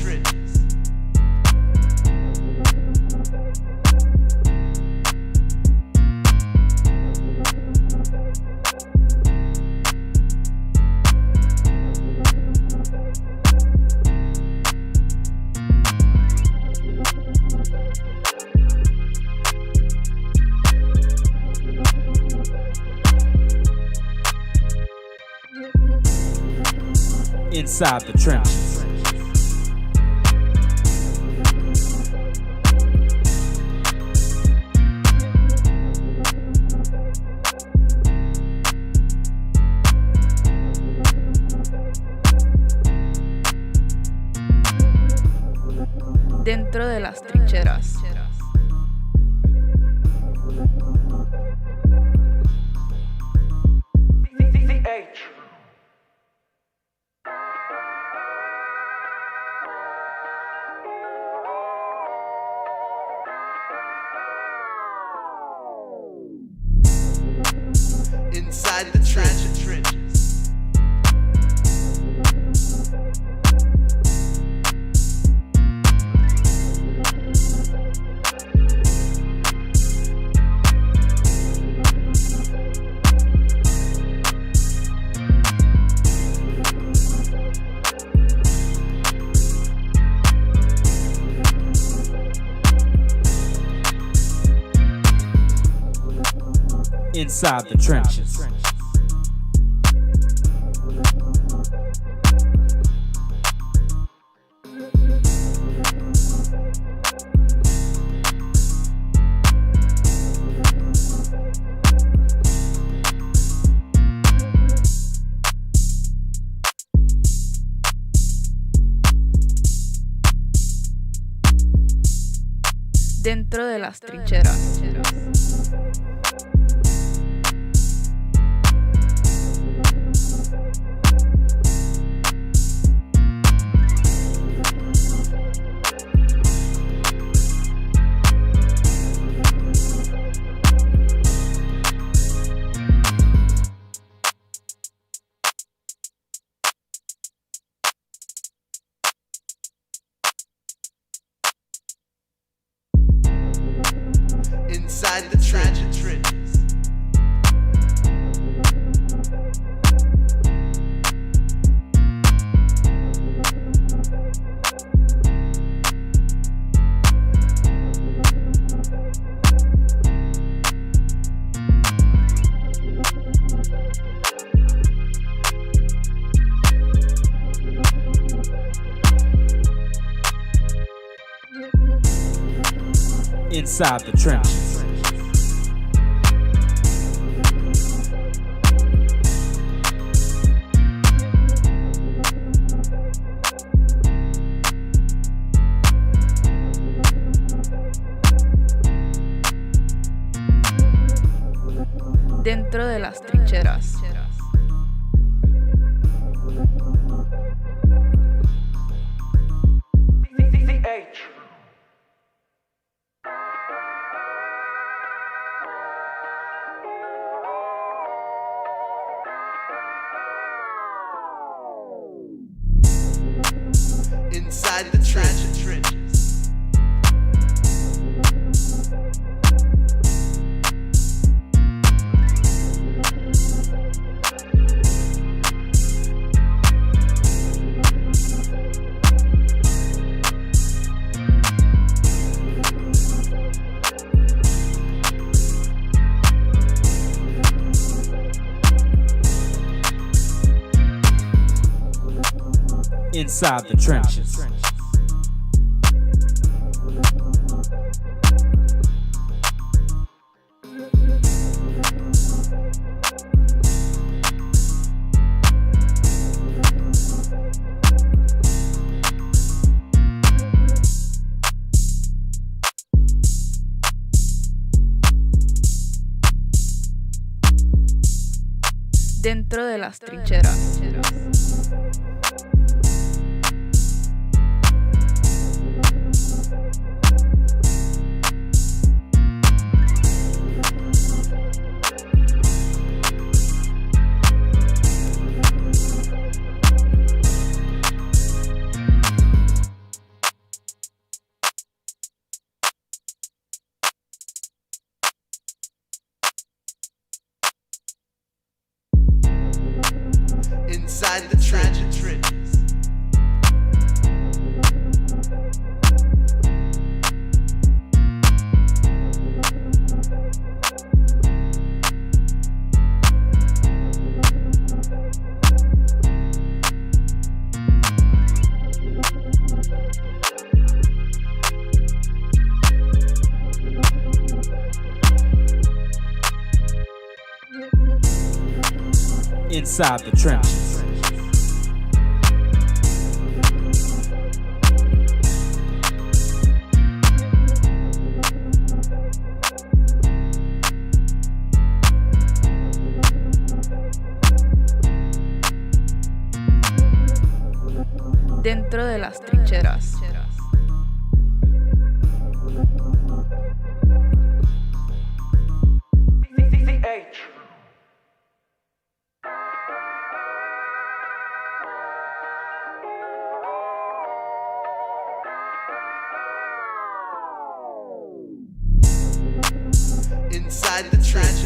Inside the Trenches. Dentro de las trincheras. Inside the trenches. Inside the trenches. Dentro de las trincheras. Inside the trenches. Inside the trenches. Dentro de las trincheras. Inside the trenches. Inside the trenches. Dentro de las trincheras. Inside the trenches. Inside the trenches. Dentro de las trincheras. Inside the trenches.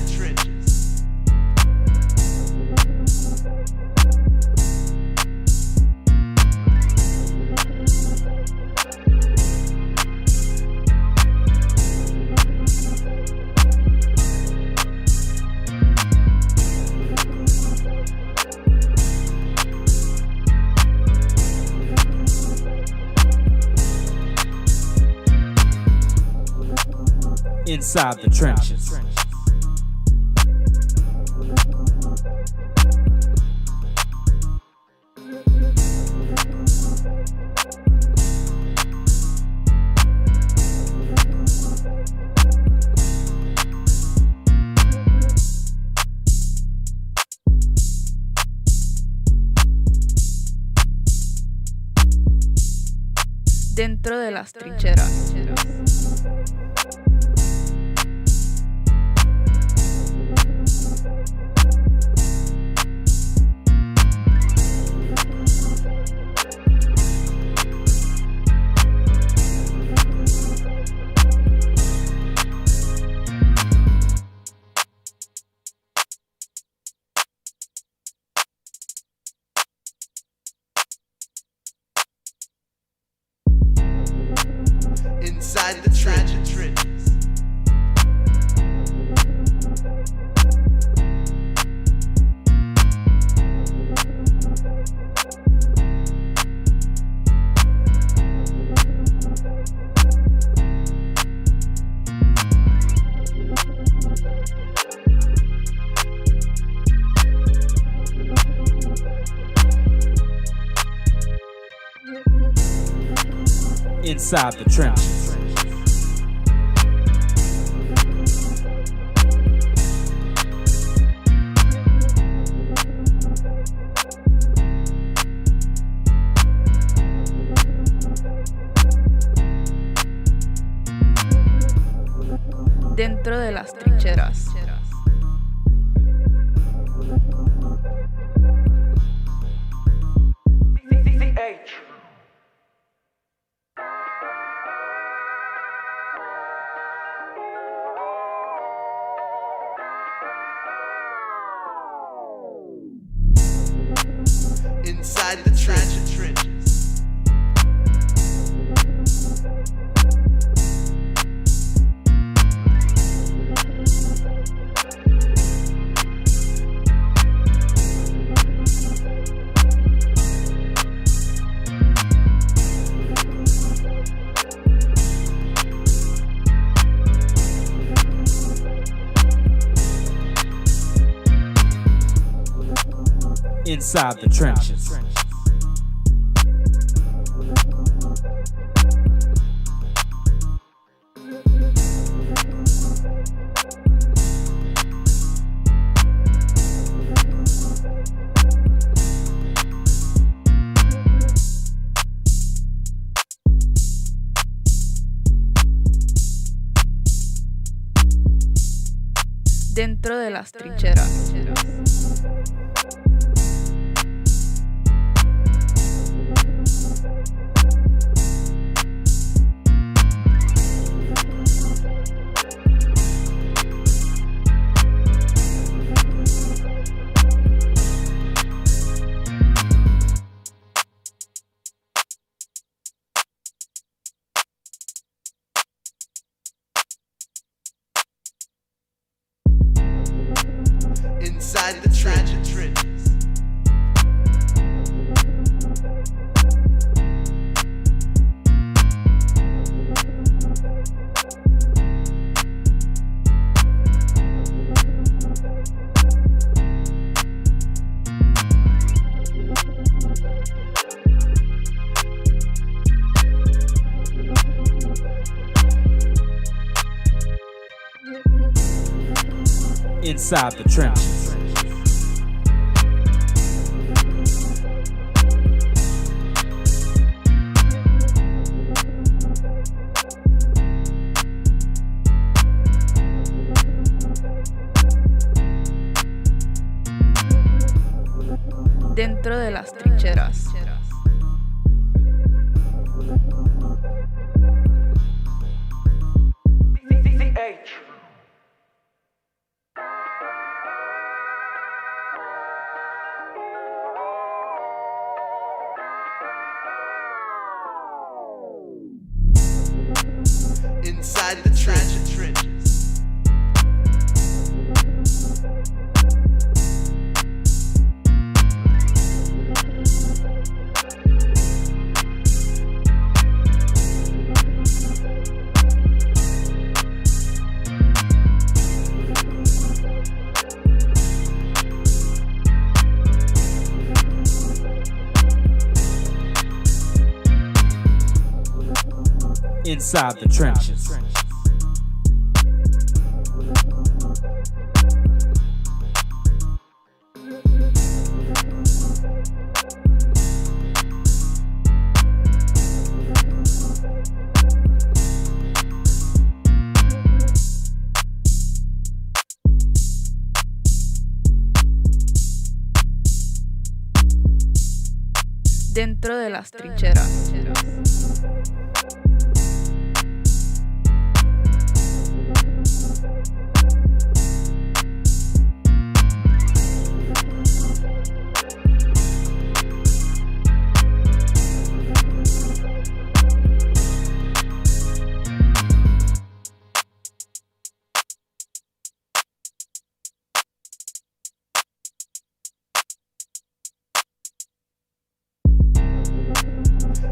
Inside the trenches. Dentro de las trincheras. Inside the trenches. Inside the trenches. Dentro de las trincheras. Inside the trenches. Inside the trenches. Dentro de las trincheras. Inside the trenches. Inside the trenches. Dentro de las trincheras. Inside the trenches. Inside the trenches. Dentro de las trincheras.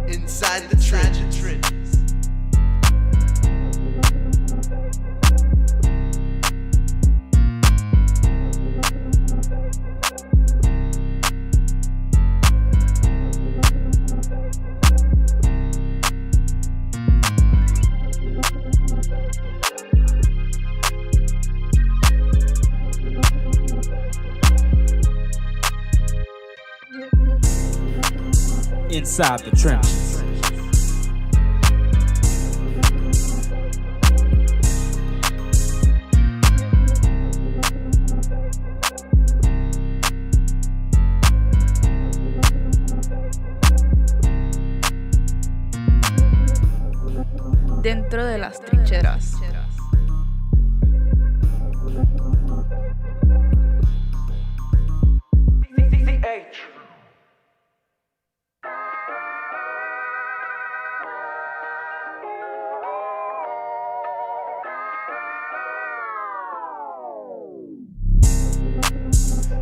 Inside the trenches. Inside the trenches. Dentro de las trincheras.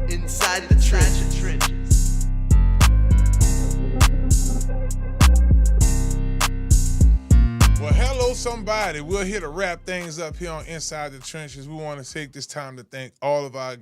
Inside the trenches. Well, hello, somebody. We're here to wrap things up here on Inside the Trenches. We want to take this time to thank all of our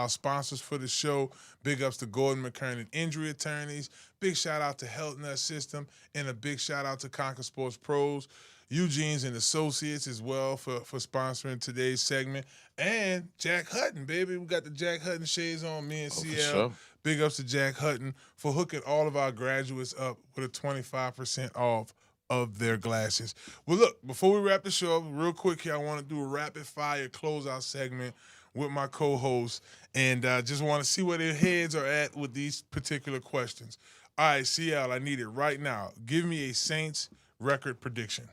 sponsors for the show. Big ups to Gordan, McKernan Injury Attorneys. Big shout out to Health Nut System, and a big shout out to Conquer Sports Pros, Eugene's and Associates as well for sponsoring today's segment. And Jack Hutton, baby. We got the Jack Hutton shades on, me and CL. For sure. Big ups to Jack Hutton for hooking all of our graduates up with a 25% off of their glasses. Well, look, before we wrap the show up, real quick here, I want to do a rapid-fire closeout segment with my co-hosts, and just want to see where their heads are at with these particular questions. All right, CL, I need it right now. Give me a Saints record prediction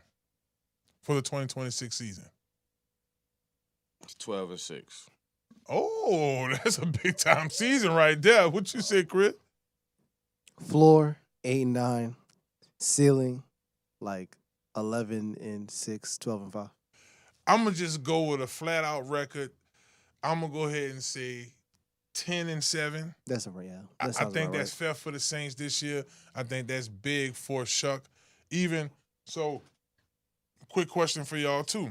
for the 2026 season. 12-6. Oh, that's a big-time season right there. What you say, Chris? Floor 8-9, ceiling like 11-6, 12-5. I'm gonna just go with a flat-out record. I'm gonna go ahead and say 10-7. That's a real. I think that's fair for the Saints this year. I think that's big for Shuck. Even so, quick question for y'all too.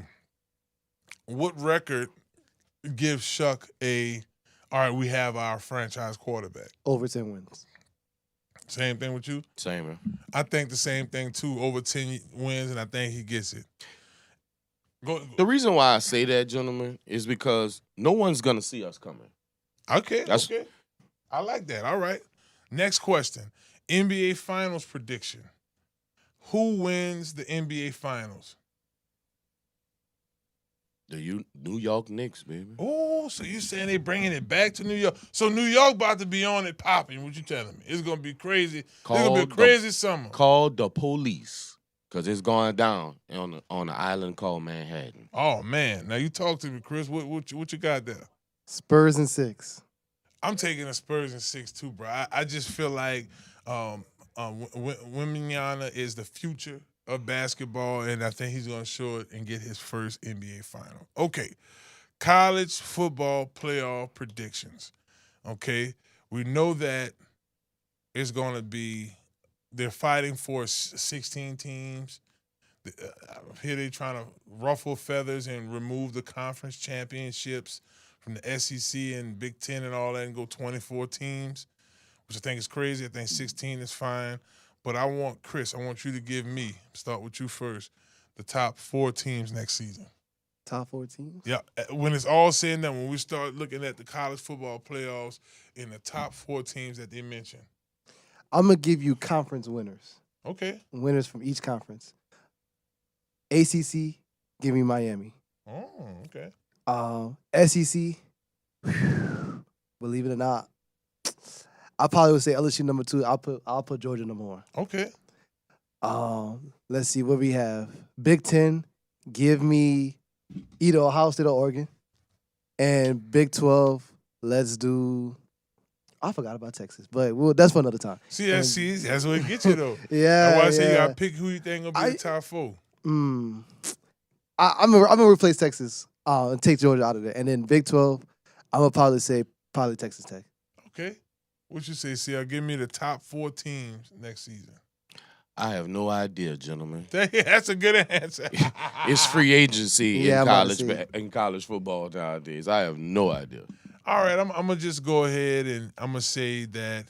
What record gives Shuck all right, we have our franchise quarterback? Over 10 wins. Same thing with you? Same, man. I think the same thing too, over 10 wins, and I think he gets it. The reason why I say that, gentlemen, is because no one's going to see us coming. Okay. I like that. All right. Next question. NBA Finals prediction. Who wins the NBA Finals? The New York Knicks, baby. Oh, so you saying they bringing it back to New York? So New York about to be on it popping. What you telling me? It's gonna be crazy. It's gonna be a crazy summer. Call the police, because it's going down on the island called Manhattan. Oh man! Now you talk to me, Chris. What you got there? Spurs in 6. I'm taking the Spurs in 6 too, bro. I just feel like Wembanyama is the future of basketball, and I think he's going to show it and get his first NBA final. Okay, college football playoff predictions. Okay, we know that it's going to be, they're fighting for 16 teams. Here they're trying to ruffle feathers and remove the conference championships from the SEC and Big Ten and all that and go 24 teams, which I think is crazy. I think 16 is fine. But I want you to give me, start with you first, the top 4 teams next season. Top 4 teams? Yeah, when it's all said and done, when we start looking at the college football playoffs in the top 4 teams that they mentioned. I'm going to give you conference winners. Okay. Winners from each conference. ACC, give me Miami. Oh, okay. SEC, believe it or not, I probably would say LSU number 2. I'll put Georgia number 1. Okay. Let's see what we have. Big Ten, give me either Ohio State or Oregon. And Big 12, let's do. I forgot about Texas, but that's for another time. See, that's what it gets you though. Yeah, that's why I say you yeah. gotta pick who you think gonna be the top 4. I'm gonna replace Texas and take Georgia out of there, and then Big 12, I'm gonna probably say Texas Tech. Okay. What you say, CL? Give me the top 4 teams next season. I have no idea, gentlemen. That's a good answer. It's free agency Yeah, in college football nowadays. I have no idea. All right, I'm gonna just go ahead and I'm gonna say that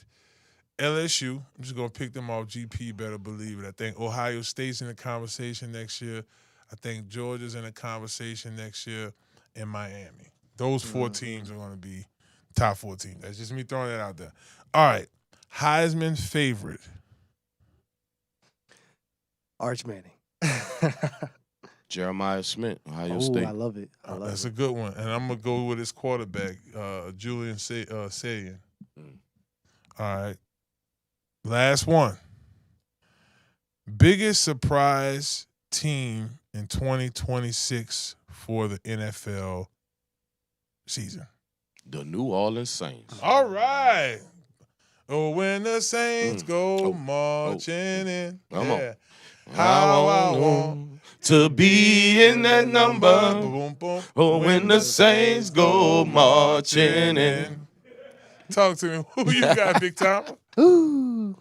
LSU. I'm just gonna pick them off. GP better believe it. I think Ohio State's in the conversation next year. I think Georgia's in the conversation next year, and Miami. Those 4 teams are gonna be top 4 teams. That's just me throwing that out there. All right, Heisman favorite. Arch Manning. Jeremiah Smith, Ohio Oh, State. I love it. That's a good one. And I'm going to go with his quarterback, Julian Sayin. All right. Last one. Biggest surprise team in 2026 for the NFL season. The New Orleans Saints. All right. Oh, when the Saints go marching in. Come on. How I want to be in that number. boom, boom. Oh, when the Saints go marching in. Talk to me. Who you got, Big Tom? Ooh.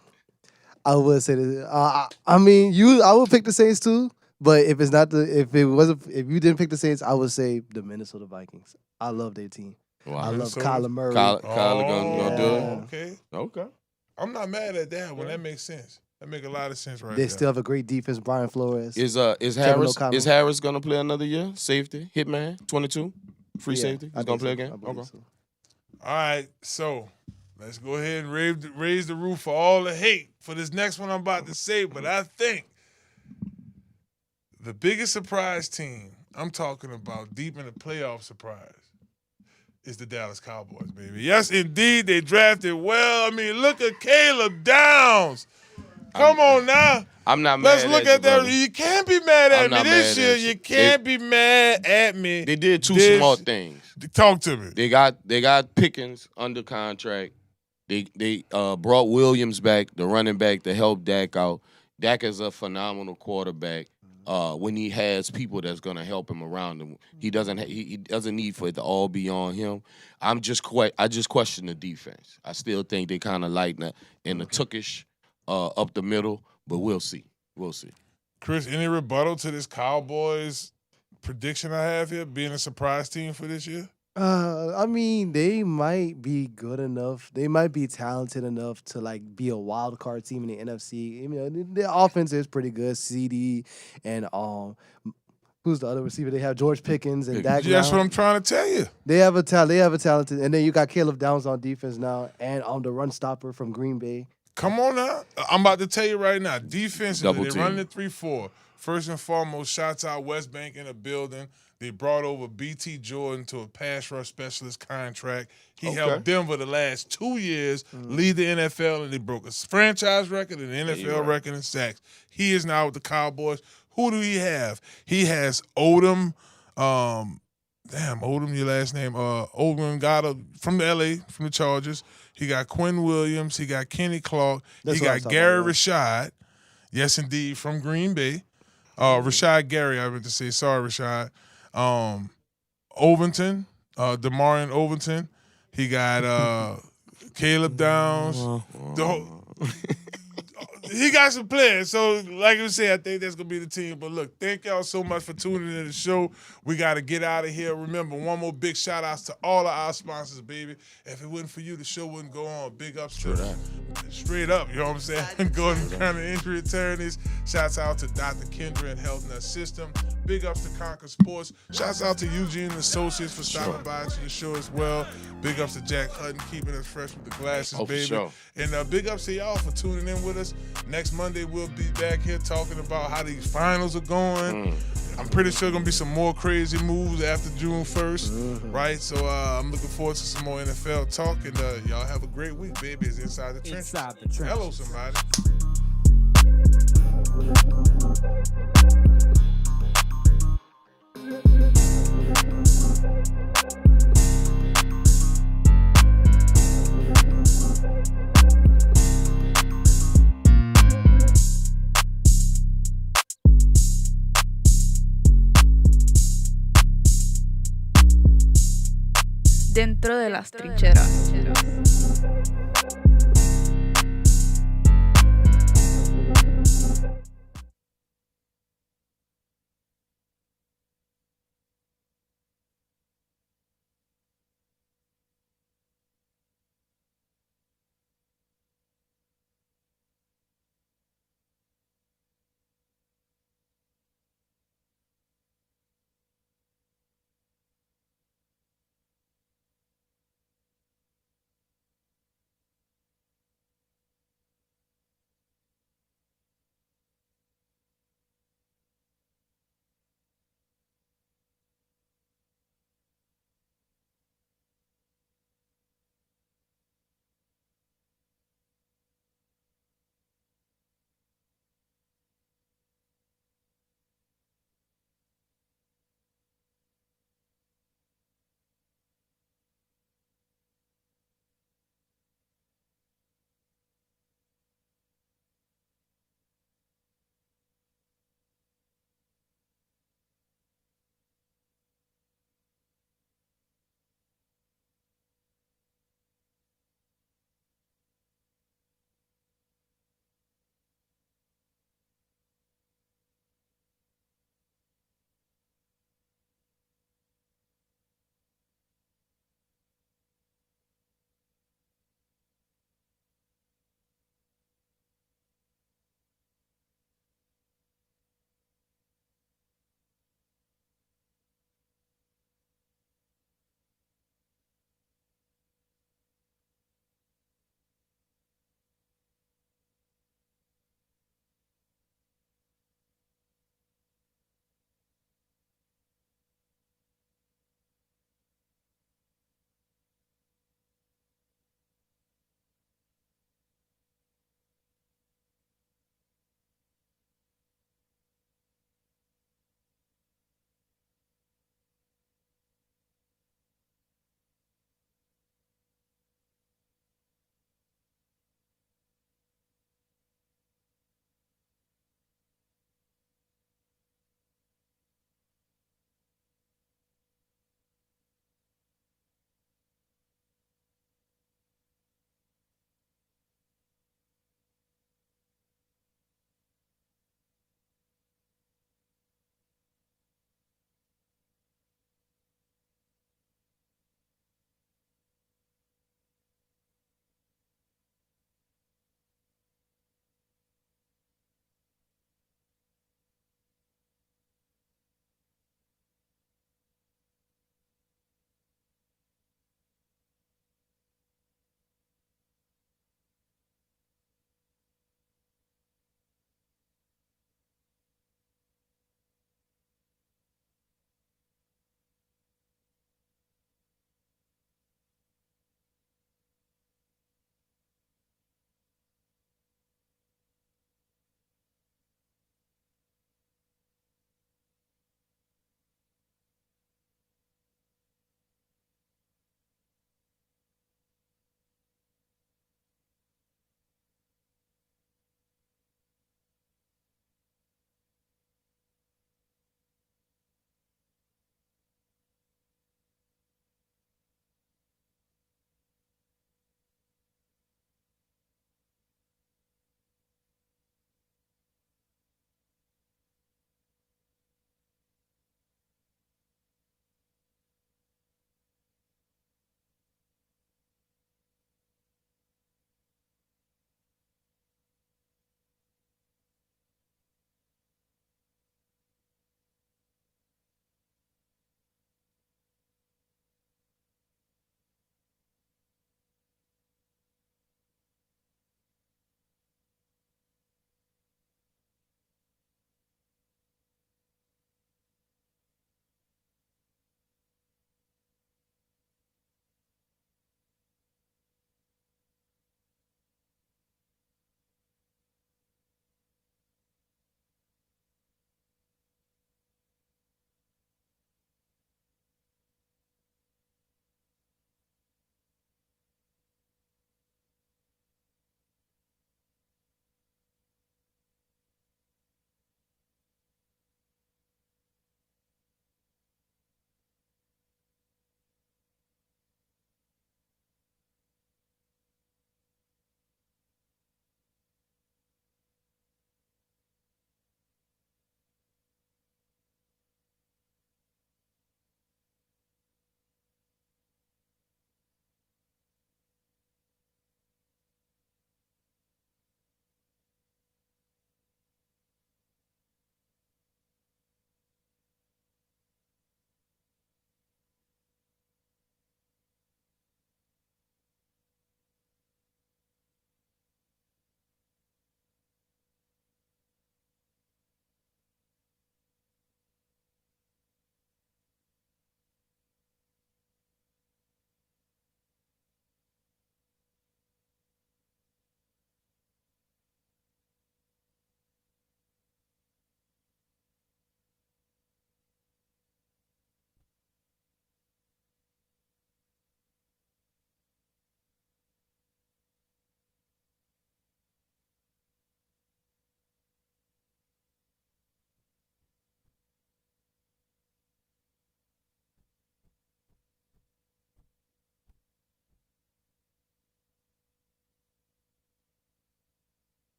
I would say this. I mean, I would pick the Saints too. But if you didn't pick the Saints, I would say the Minnesota Vikings. I love their team. Wow. I love Kyler Murray. Kyler gonna do it. Okay. Okay. I'm not mad at that one. That makes sense. That make a lot of sense right They there. still have a great defense. Brian Flores. Is Kevin O'Connell. Harris gonna play another year? Safety, hitman, 22, free safety. He's gonna play again. I believe Okay. so. All right, so let's go ahead and raise the roof for all the hate for this next one I'm about to say. But I think the biggest surprise team, I'm talking about deep in the playoff surprise, is the Dallas Cowboys, baby. Yes, indeed, they drafted well. I mean, look at Caleb Downs. Come on now. I'm not mad. Let's look at that. brother. You can't be mad at I'm me not this mad year. at you. You can't be mad at me. They did two this- smart things. Talk to me. They got Pickens under contract. They brought Williams back, the running back, to help Dak out. Dak is a phenomenal quarterback. When he has people that's gonna help him around him, he doesn't need for it to all be on him. I just question the defense. I still think they kind of light in the tookish up the middle, but we'll see. We'll see. Chris, any rebuttal to this Cowboys prediction I have here, being a surprise team for this year? I mean, they might be good enough. They might be talented enough to be a wild card team in the NFC. You know, their offense is pretty good. CD and who's the other receiver? They have George Pickens and Dak. That's what I'm trying to tell you. They have a talented, and then you got Caleb Downs on defense now, and the run stopper from Green Bay. Come on now. I'm about to tell you right now. Defensively, Double they team. run the 3-4. First and foremost, shots out West Bank in the building. They brought over B.T. Jordan to a pass rush specialist contract. He helped Denver the last 2 years lead the NFL, and they broke a franchise record and an NFL record in sacks. He is now with the Cowboys. Who do he have? He has Odom. Odom, your last name. Odom got from the L.A., from the Chargers. He got Quinn Williams. He got Kenny Clark. That's he what I'm got talking Gary about. Rashad. Yes, indeed, from Green Bay. Rashad Gary, I meant to say. Sorry, Rashad. Overton, DeMarion Overton. He got Caleb Downs. He got some players. So, like I said, I think that's going to be the team. But look, thank y'all so much for tuning in to the show. We got to get out of here. Remember, one more big shout outs to all of our sponsors, baby. If it wasn't for you, the show wouldn't go on. Big ups to straight up, you know what I'm saying? Gordan Kind of Injury Attorneys. Shouts out to Dr. Kendra and Health Nut System. Big ups to Conquer Sports. Shouts out to EUGENE Associates for stopping by to the show as well. Big ups to Jack Hutton keeping us fresh with the glasses, baby. Sure. And big ups to y'all for tuning in with us. Next Monday, we'll be back here talking about how these finals are going. I'm pretty sure going to be some more crazy moves after June 1st, right? So I'm looking forward to some more NFL talk. And y'all have a great week, baby. It's Inside the Trenches. Inside the Trenches. Hello, somebody. Dentro de las trincheras.